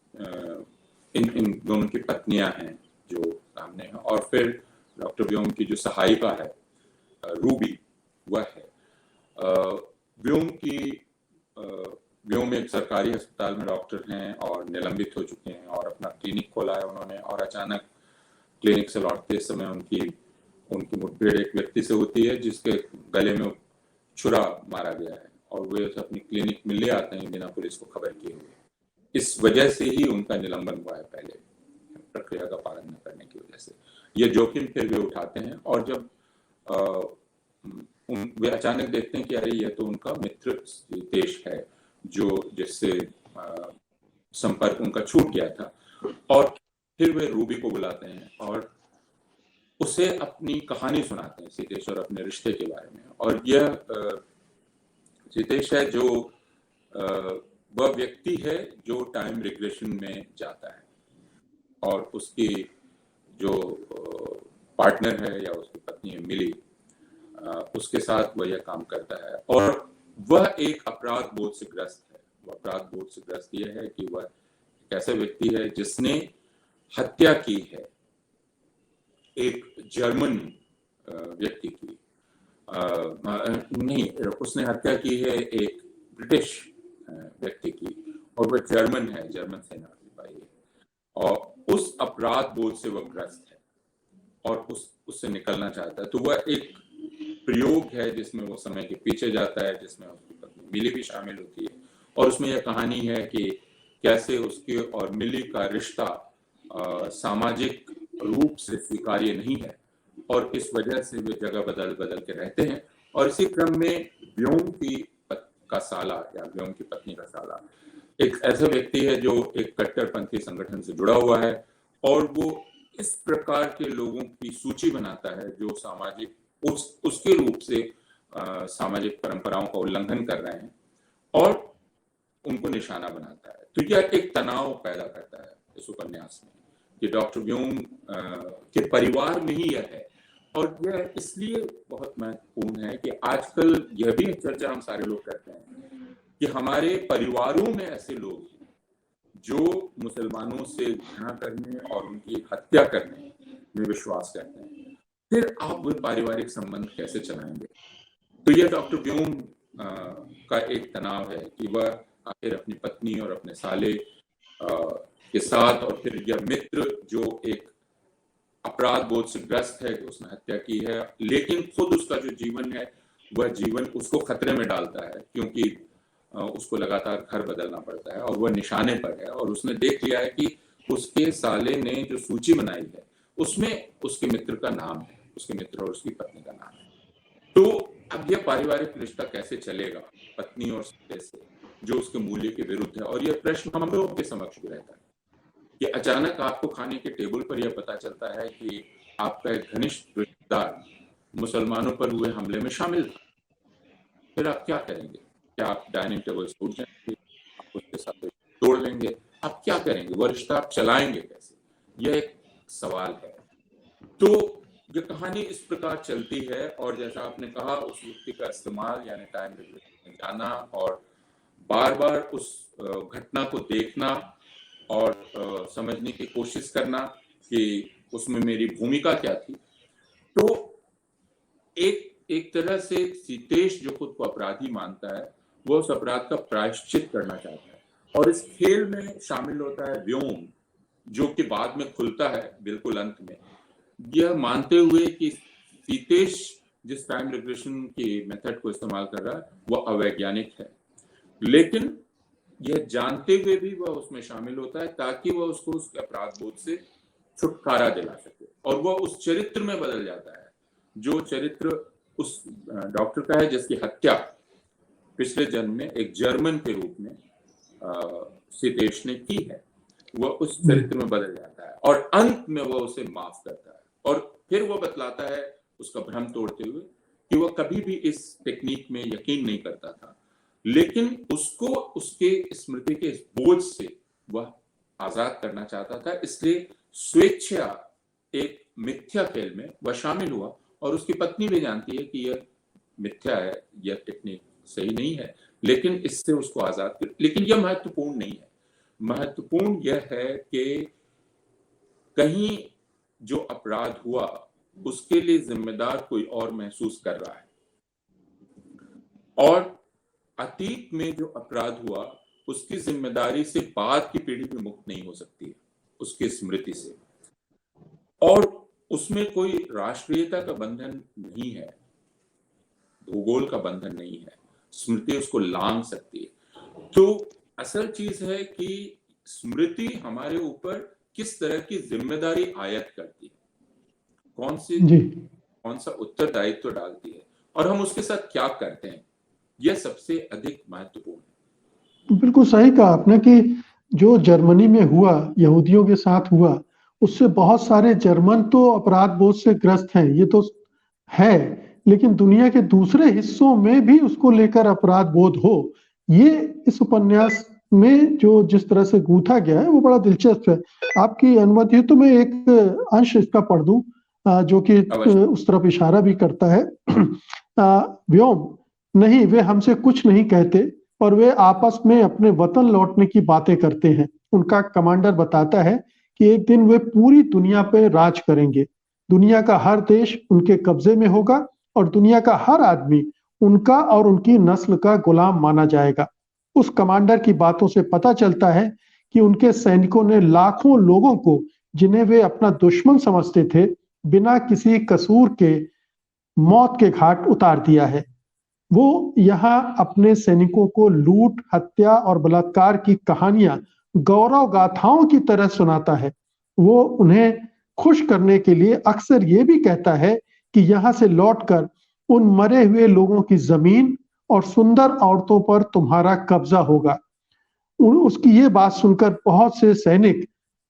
इन दोनों की पत्नियां हैं जो सामने हैं, और फिर डॉक्टर व्योम की जो सहायिका है रूबी, वह है व्योम एक सरकारी अस्पताल में डॉक्टर हैं और निलंबित हो चुके हैं, और अपना क्लिनिक खोला है उन्होंने, और अचानक क्लिनिक से लौटते समय उनकी उनकी मुठभेड़ एक व्यक्ति से होती है जिसके गले में छुरा मारा गया है और वे अपनी क्लिनिक में ले आते हैं बिना पुलिस को खबर किए हुए। इस वजह से ही उनका निलंबन हुआ है, पहले प्रक्रिया का पालन न करने की वजह से। ये जोखिम फिर वे उठाते हैं और जब वे अचानक देखते हैं कि अरे ये तो उनका मित्र देश है जो जिससे संपर्क उनका छूट गया था, और फिर वे रूबी को बुलाते हैं और उसे अपनी कहानी सुनाते हैं, सीतेश और अपने रिश्ते के बारे में। और यह सीतेश है जो वह व्यक्ति है जो टाइम रिग्रेशन में जाता है और उसकी जो पार्टनर है या उसकी पत्नी है मिली, उसके साथ वह यह काम करता है और वह एक अपराध बोध से ग्रस्त है। वह अपराध बोध से ग्रस्त यह है कि वह एक ऐसा व्यक्ति है जिसने हत्या की है एक जर्मन व्यक्ति की, नहीं, उसने हत्या की है एक ब्रिटिश व्यक्ति की और वह जर्मन है, जर्मन सेना सिपाही है और उस अपराध बोध से वह ग्रस्त है और उससे निकलना चाहता है। तो वह एक प्रयोग है जिसमें वो समय के पीछे जाता है, जिसमें उसकी पत्नी मिली भी शामिल होती है और उसमें यह कहानी है कि कैसे उसके और मिली का रिश्ता सामाजिक रूप से स्वीकार्य नहीं है और इस वजह से वे जगह बदल बदल के रहते हैं। और इसी क्रम में व्योम का साला या व्योम की पत्नी का साला एक ऐसा व्यक्ति है जो एक कट्टरपंथी संगठन से जुड़ा हुआ है और वो इस प्रकार के लोगों की सूची बनाता है जो सामाजिक उसके रूप से सामाजिक परंपराओं का उल्लंघन कर रहे हैं और उनको निशाना बनाता है। तो यह एक तनाव पैदा करता है इस उपन्यास में कि डॉक्टर व्योम के परिवार में ही यह है। और यह इसलिए बहुत महत्वपूर्ण है कि आजकल यह भी चर्चा हम सारे लोग करते हैं कि हमारे परिवारों में ऐसे लोग हैं जो मुसलमानों से घृणा करने और उनकी हत्या करने में विश्वास करते हैं। फिर आप वो पारिवारिक संबंध कैसे चलाएंगे? तो यह डॉक्टर व्योम का एक तनाव है कि वह आखिर अपनी पत्नी और अपने साले के साथ और फिर यह मित्र जो एक अपराध बोध से ग्रस्त है कि उसने हत्या की है, लेकिन खुद उसका जो जीवन है वह जीवन उसको खतरे में डालता है क्योंकि उसको लगातार घर बदलना पड़ता है और वह निशाने पर है और उसने देख लिया है कि उसके साले ने जो सूची बनाई है उसमें उसके मित्र का नाम है, उसके मित्र और उसकी पत्नी का नाम है। तो अब यह पारिवारिक रिश्ता कैसे चलेगा पत्नी और साले से जो उसके मूल्य के विरुद्ध है? और यह प्रश्न हम लोगों के समक्ष भी रहता है कि अचानक आपको खाने के टेबल पर यह पता चलता है कि आपका एक घनिष्ठ रिश्तेदार मुसलमानों पर हुए हमले में शामिल था। फिर आप क्या करेंगे? क्या आप डाइनिंग टेबल से उठ जाएंगे, आप उसके साथ तोड़ लेंगे, आप क्या करेंगे? वह रिश्ता आप चलाएंगे कैसे? यह एक सवाल है। तो ये कहानी इस प्रकार चलती है और जैसा आपने कहा उस युक्ति का इस्तेमाल यानी टाइम रिग्रेशन में जाना और बार बार उस घटना को देखना और समझने की कोशिश करना कि उसमें मेरी भूमिका क्या थी। तो एक तरह से सीतेश जो खुद को अपराधी मानता है वो उस अपराध का प्रायश्चित करना चाहता है और इस खेल में शामिल होता है व्योम जो कि बाद में खुलता है बिल्कुल अंत में, यह मानते हुए कि सीतेश जिस टाइम रिग्रेशन की मेथड को इस्तेमाल कर रहा है वह अवैज्ञानिक है, लेकिन यह जानते हुए भी वह उसमें शामिल होता है ताकि वह उसको उसके अपराध बोध से छुटकारा दिला सके और वह उस चरित्र में बदल जाता है जो चरित्र उस डॉक्टर का है जिसकी हत्या पिछले जन्म में एक जर्मन के रूप में सीतेश ने की है। वह उस चरित्र में बदल जाता है और अंत में वह उसे माफ करता है और फिर वह बतलाता है उसका भ्रम तोड़ते हुए कि वह कभी भी इस टेक्निक में यकीन नहीं करता था, लेकिन उसको उसके स्मृति के बोझ से वह आजाद करना चाहता था, इसलिए स्वेच्छा एक मिथ्या खेल में वह शामिल हुआ और उसकी पत्नी भी जानती है कि यह मिथ्या है, यह टेक्निक सही नहीं है, लेकिन इससे उसको आजाद कर। लेकिन यह महत्वपूर्ण नहीं है। महत्वपूर्ण यह है कि कहीं जो अपराध हुआ उसके लिए जिम्मेदार कोई और महसूस कर रहा है और अतीत में जो अपराध हुआ उसकी जिम्मेदारी से बाद की पीढ़ी भी मुक्त नहीं हो सकती है उसकी स्मृति से। और उसमें कोई राष्ट्रीयता का बंधन नहीं है, भूगोल का बंधन नहीं है, स्मृति उसको लांघ सकती है। तो असल चीज है कि स्मृति हमारे ऊपर किस तरह की जिम्मेदारी आयत करती है, जी कौन सा उत्तरदायित्व डालती है और हम उसके साथ क्या करते हैं, यह सबसे अधिक महत्वपूर्ण है। बिल्कुल सही कहा आपने कि जो जर्मनी में हुआ, यहूदियों के साथ हुआ, उससे बहुत सारे जर्मन तो अपराध बोध से ग्रस्त हैं, ये तो है, लेकिन दुनिया के दूसरे हिस्सों में भी उसको लेकर अपराध बोध हो, ये इस उपन्यास में जो जिस तरह से गूंथा गया है वो बड़ा दिलचस्प है। आपकी अनुमति हो तो मैं एक अंश इसका पढ़ दूं, जो कि उस तरफ इशारा भी करता है। व्योम नहीं, वे हमसे कुछ नहीं कहते और वे आपस में अपने वतन लौटने की बातें करते हैं। उनका कमांडर बताता है कि एक दिन वे पूरी दुनिया पर राज करेंगे, दुनिया का हर देश उनके कब्जे में होगा और दुनिया का हर आदमी उनका और उनकी नस्ल का गुलाम माना जाएगा। उस कमांडर की बातों से पता चलता है कि उनके सैनिकों ने लाखों लोगों को, जिन्हें वे अपना दुश्मन समझते थे, बिना किसी कसूर के मौत के घाट उतार दिया है। वो यहाँ अपने सैनिकों को लूट, हत्या और बलात्कार की कहानियां गौरव गाथाओं की तरह सुनाता है। वो उन्हें खुश करने के लिए अक्सर ये भी कहता है कि यहाँ से लौटकर उन मरे हुए लोगों की जमीन और सुंदर औरतों पर तुम्हारा कब्जा होगा। उसकी ये बात सुनकर बहुत से सैनिक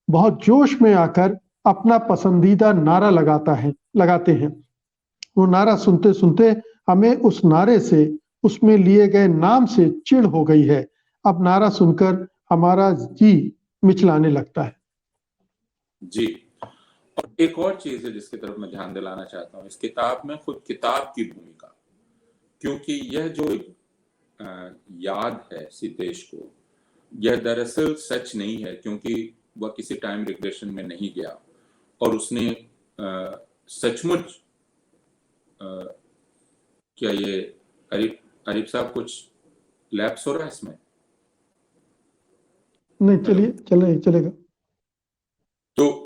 बहुत जोश में आकर अपना पसंदीदा नारा लगाते हैं। वो नारा सुनते सुनते हमें उस नारे से, उसमें लिए गए नाम से चिढ़ हो गई है। अब नारा सुनकर हमारा जी मिचलाने लगता है। जी, और एक और चीज है जिसकी तरफ मैं ध्यान दिलाना चाहता हूँ इस किताब में, खुद किताब की भूमिका, क्योंकि यह जो याद है सीतेश को, यह दरअसल सच नहीं है, क्योंकि वह किसी टाइम रिग्रेशन में नहीं गया और उसने सचमुच क्या ये अरीफ साहब कुछ लैप्स हो रहा है इसमें? नहीं, चलेगा। तो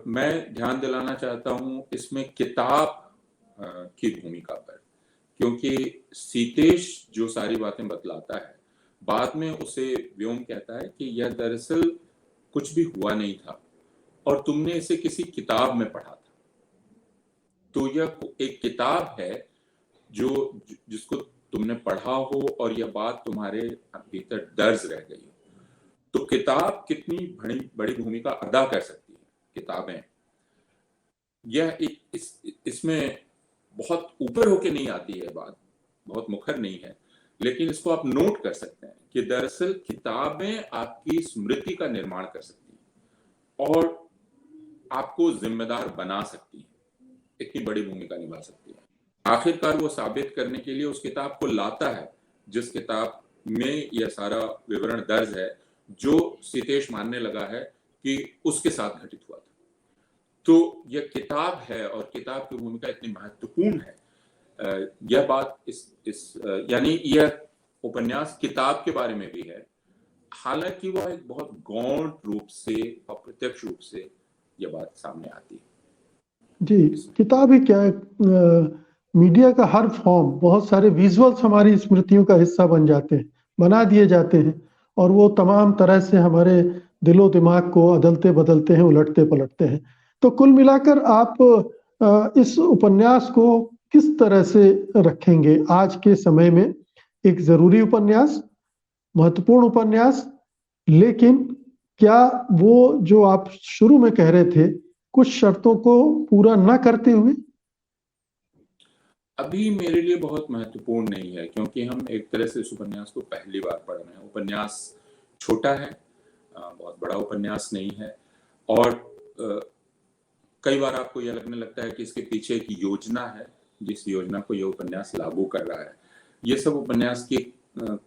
मैं ध्यान दिलाना चाहता हूं इसमें किताब की भूमिका पर, क्योंकि सीतेश जो सारी बातें बतलाता है, बाद में उसे व्योम कहता है कि यह दरअसल कुछ भी हुआ नहीं था और तुमने इसे किसी किताब में पढ़ा था। तो यह एक किताब है जिसको तुमने पढ़ा हो और यह बात तुम्हारे भीतर दर्ज रह गई हो। तो किताब कितनी बड़ी भूमिका अदा कर सकती है, किताबें, यह इसमें बहुत ऊपर होके नहीं आती है बात, बहुत मुखर नहीं है, लेकिन इसको आप नोट कर सकते हैं कि दरअसल किताबें आपकी स्मृति का निर्माण कर सकती हैं और आपको जिम्मेदार बना सकती हैं, इतनी बड़ी भूमिका निभा सकती है। आखिरकार वो साबित करने के लिए उस किताब को लाता है जिस किताब में यह सारा विवरण दर्ज है, जो सीतेश मानने लगा है कि उसके साथ घटित हुआ था। तो यह किताब है और किताब की भूमिका इतनी महत्वपूर्ण है। यह बात यानी यह उपन्यास किताब के बारे में भी है, हालांकि वह एक बहुत गौण रूप से और प्रत्यक्ष रूप से यह बात सामने आती है। जी, किताब ही क्या है, मीडिया का हर फॉर्म, बहुत सारे विजुअल्स हमारी स्मृतियों का हिस्सा बना दिए जाते हैं और वो तमाम तरह से हमारे दिलो दिमाग को अदलते बदलते हैं, उलटते पलटते हैं। तो कुल मिलाकर आप इस उपन्यास को किस तरह से रखेंगे आज के समय में? एक जरूरी उपन्यास, महत्वपूर्ण उपन्यास, लेकिन क्या वो जो आप शुरू में कह रहे थे, कुछ शर्तों को पूरा न करते हुए? अभी मेरे लिए बहुत महत्वपूर्ण नहीं है, क्योंकि हम एक तरह से इस उपन्यास को पहली बार पढ़ रहे हैं। उपन्यास छोटा है, बहुत बड़ा उपन्यास नहीं है, और कई बार आपको यह लगने लगता है कि इसके पीछे एक योजना है, जिस योजना को यह उपन्यास लागू कर रहा है। ये सब उपन्यास की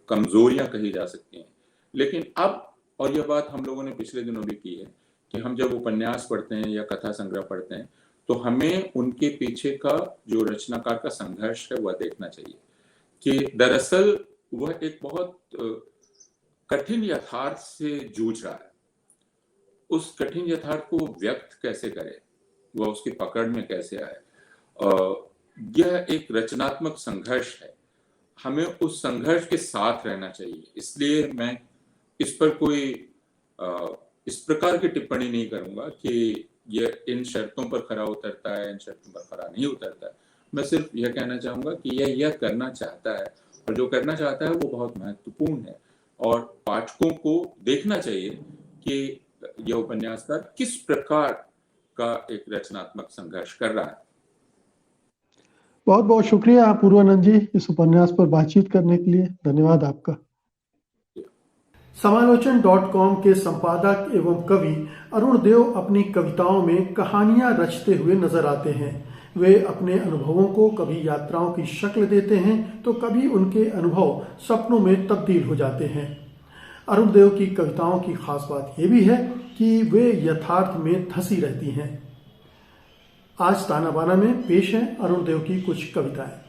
कमजोरियां कही जा सकती हैं, लेकिन अब, और यह बात हम लोगों ने पिछले दिनों भी की है, कि हम जब उपन्यास पढ़ते हैं या कथा संग्रह पढ़ते हैं तो हमें उनके पीछे का जो रचनाकार का संघर्ष है वह देखना चाहिए, कि दरअसल वह एक बहुत कठिन यथार्थ से जूझ रहा है। उस कठिन यथार्थ को व्यक्त कैसे करे, वह उसकी पकड़ में कैसे आए। यह एक रचनात्मक संघर्ष है, हमें उस संघर्ष के साथ रहना चाहिए। इसलिए मैं इस पर कोई इस प्रकार की टिप्पणी नहीं करूंगा कि यह इन शर्तों पर खरा उतरता है, इन शर्तों पर खरा नहीं उतरता है। मैं सिर्फ यह कहना चाहूंगा कि यह करना चाहता है, और जो करना चाहता है वो बहुत महत्वपूर्ण है, और पाठकों को देखना चाहिए कि यह उपन्यासकार किस प्रकार का एक रचनात्मक संघर्ष कर रहा है। बहुत बहुत शुक्रिया पूर्वानंद जी इस उपन्यास पर बातचीत करने के लिए। धन्यवाद आपका। समालोचन.com के संपादक एवं कवि अरुण देव अपनी कविताओं में कहानियां रचते हुए नजर आते हैं। वे अपने अनुभवों को कभी यात्राओं की शक्ल देते हैं तो कभी उनके अनुभव सपनों में तब्दील हो जाते हैं। अरुण देव की कविताओं की खास बात यह भी है कि वे यथार्थ में धंसी रहती हैं। आज ताना बाना में पेश है अरुण देव की कुछ कविताएं।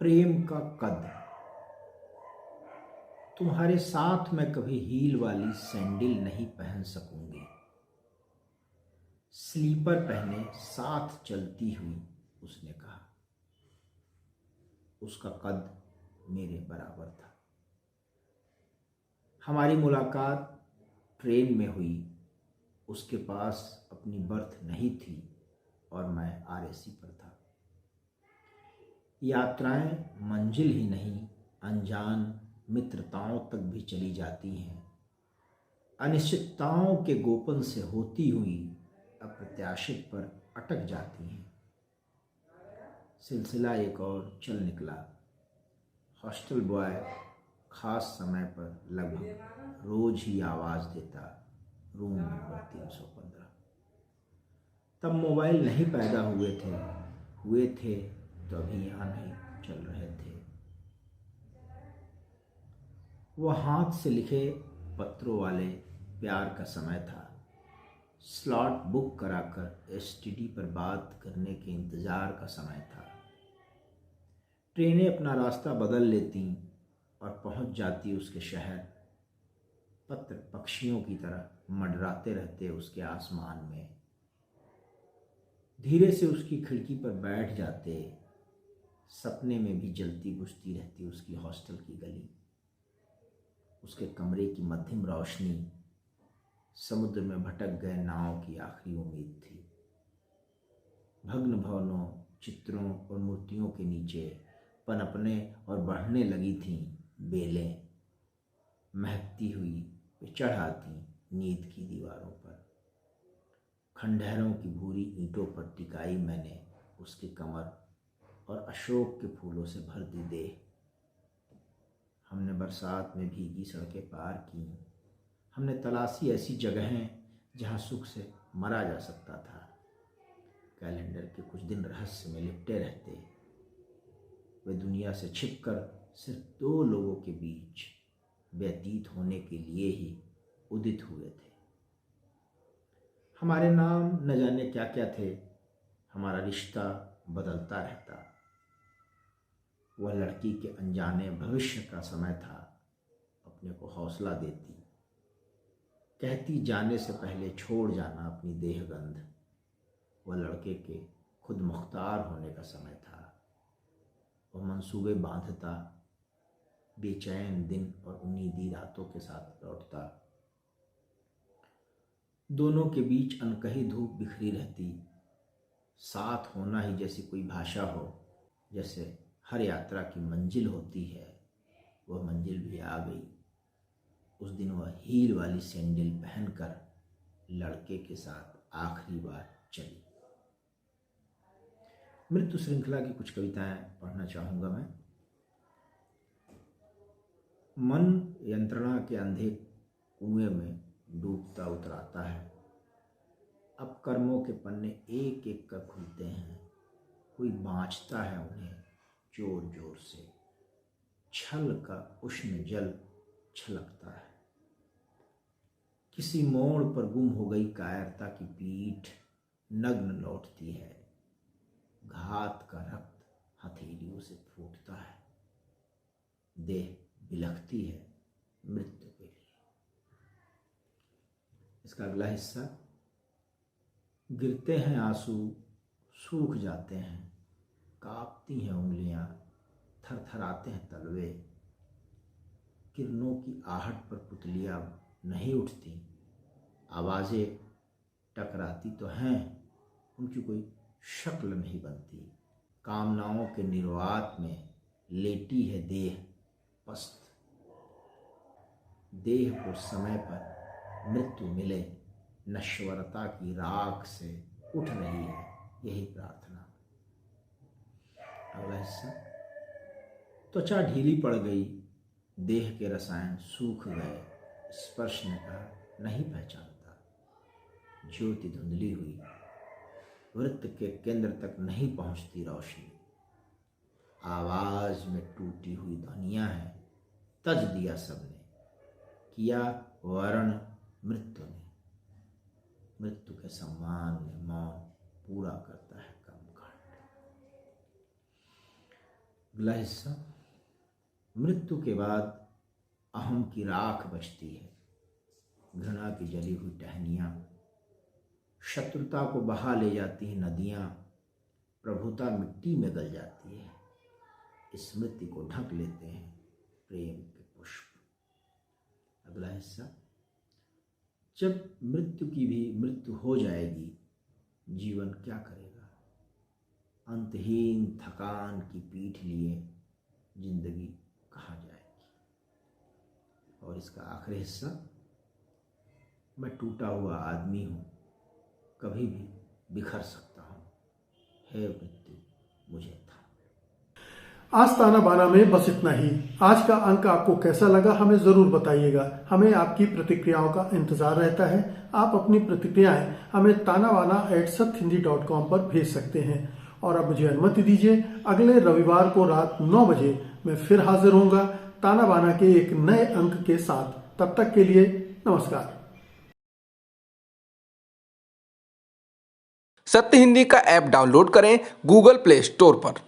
प्रेम का कद। तुम्हारे साथ मैं कभी हील वाली सैंडल नहीं पहन सकूंगी। स्लीपर पहने साथ चलती हुई उसने कहा। उसका कद मेरे बराबर था। हमारी मुलाकात ट्रेन में हुई। उसके पास अपनी बर्थ नहीं थी और मैं आरएसी पर था। यात्राएं मंजिल ही नहीं अनजान मित्रताओं तक भी चली जाती हैं। अनिश्चितताओं के गोपन से होती हुई अप्रत्याशित पर अटक जाती हैं। सिलसिला एक और चल निकला। हॉस्टल बॉय खास समय पर लगभग रोज ही आवाज़ देता, रूम नंबर 315। तब मोबाइल नहीं पैदा हुए थे तो अभी यहाँ नहीं चल रहे थे। वह हाथ से लिखे पत्रों वाले प्यार का समय था। स्लॉट बुक कराकर एसटीडी पर बात करने के इंतज़ार का समय था। ट्रेनें अपना रास्ता बदल लेती और पहुंच जाती उसके शहर। पत्र पक्षियों की तरह मंडराते रहते उसके आसमान में। धीरे से उसकी खिड़की पर बैठ जाते। सपने में भी जलती बुझती रहती उसकी हॉस्टल की गली। उसके कमरे की मध्यम रोशनी समुद्र में भटक गए नाव की आखिरी उम्मीद थी। भग्न भवनों, चित्रों और मूर्तियों के नीचे पनपने और बढ़ने लगी थीं बेलें। महकती हुई वे चढ़ आती नींद की दीवारों पर। खंडहरों की भूरी ईंटों पर टिकाई मैंने उसकी कमर और अशोक के फूलों से भर दी देह। हमने बरसात में भीगी सड़कें पार की। हमने तलाशी ऐसी जगहें जहां सुख से मरा जा सकता था। कैलेंडर के कुछ दिन रहस्य में लिपटे रहते। वे दुनिया से छिपकर सिर्फ दो लोगों के बीच व्यतीत होने के लिए ही उदित हुए थे। हमारे नाम न जाने क्या क्या थे। हमारा रिश्ता बदलता रहता। वह लड़की के अनजाने भविष्य का समय था। अपने को हौसला देती, कहती जाने से पहले छोड़ जाना अपनी देहगंध। वह लड़के के खुद मुख्तार होने का समय था। वह मंसूबे बांधता, बेचैन दिन और उम्मीदी रातों के साथ लौटता। दोनों के बीच अनकही धूप बिखरी रहती। साथ होना ही जैसी कोई भाषा हो। जैसे हर यात्रा की मंजिल होती है। वह मंजिल भी आ गई। उस दिन वह हील वाली सैंडल पहनकर लड़के के साथ आखिरी बार चली। मृत्यु श्रृंखला की कुछ कविताएं पढ़ना चाहूँगा मैं। मन यंत्रणा के अंधे कुएं में डूबता उतराता है। अब कर्मों के पन्ने एक एक कर खुलते हैं। कोई बाँचता है उन्हें जोर जोर से। छल का उष्ण जल छलकता है। किसी मोड़ पर गुम हो गई कायरता की पीठ नग्न लौटती है। घात का रक्त हथेलियों से फूटता है। देह बिलखती है मृत्यु के लिए। इसका अगला हिस्सा, गिरते हैं आंसू, सूख जाते हैं, कांपती हैं उंगलियां, थरथराते हैं तलवे, किरणों की आहट पर पुतलियां नहीं उठती, आवाजें टकराती तो हैं, उनकी कोई शक्ल नहीं बनती, कामनाओं के निर्वात में लेटी है देह पस्त। देह को समय पर मृत्यु मिले, नश्वरता की राख से उठ रही है यही प्रार्थना। अगला हिस्सा, त्वचा ढीली पड़ गई, देह के रसायन सूख गए, स्पर्श ने कहा नहीं पहचानता, ज्योति धुंधली हुई, वृत्त के केंद्र तक नहीं पहुंचती रोशनी, आवाज में टूटी हुई ध्वनियां हैं, तज दिया सबने, किया वर्ण मृत्यु ने, मृत्यु के सम्मान में मौन पूरा करता है कर्मकांड। अगला हिस्सा, मृत्यु के बाद अहम की राख बचती है, घृणा की जली हुई टहनियां, शत्रुता को बहा ले जाती हैं नदियां, प्रभुता मिट्टी में गल जाती है, स्मृति को ढक लेते हैं प्रेम के पुष्प। अगला हिस्सा, जब मृत्यु की भी मृत्यु हो जाएगी, जीवन क्या करेगा, अंतहीन थकान की पीठ लिए जिंदगी कहाँ जाएगी। और इसका आखिरी हिस्सा, मैं टूटा हुआ आदमी हूँ, कभी भी बिखर सकता हूँ, हे मृत्यु मुझे था। आज ताना बाना में बस इतना ही। आज का अंक आपको कैसा लगा हमें जरूर बताइएगा। हमें आपकी प्रतिक्रियाओं का इंतजार रहता है। आप अपनी प्रतिक्रियाएं हमें tanawana@sathhindi.com पर भेज सकते हैं। और अब मुझे अनुमति दीजिए, अगले रविवार को रात 9 बजे मैं फिर हाजिर होऊंगा ताना बाना के एक नए अंक के साथ। तब तक के लिए नमस्कार। सत्य हिंदी का ऐप डाउनलोड करें गूगल प्ले स्टोर पर।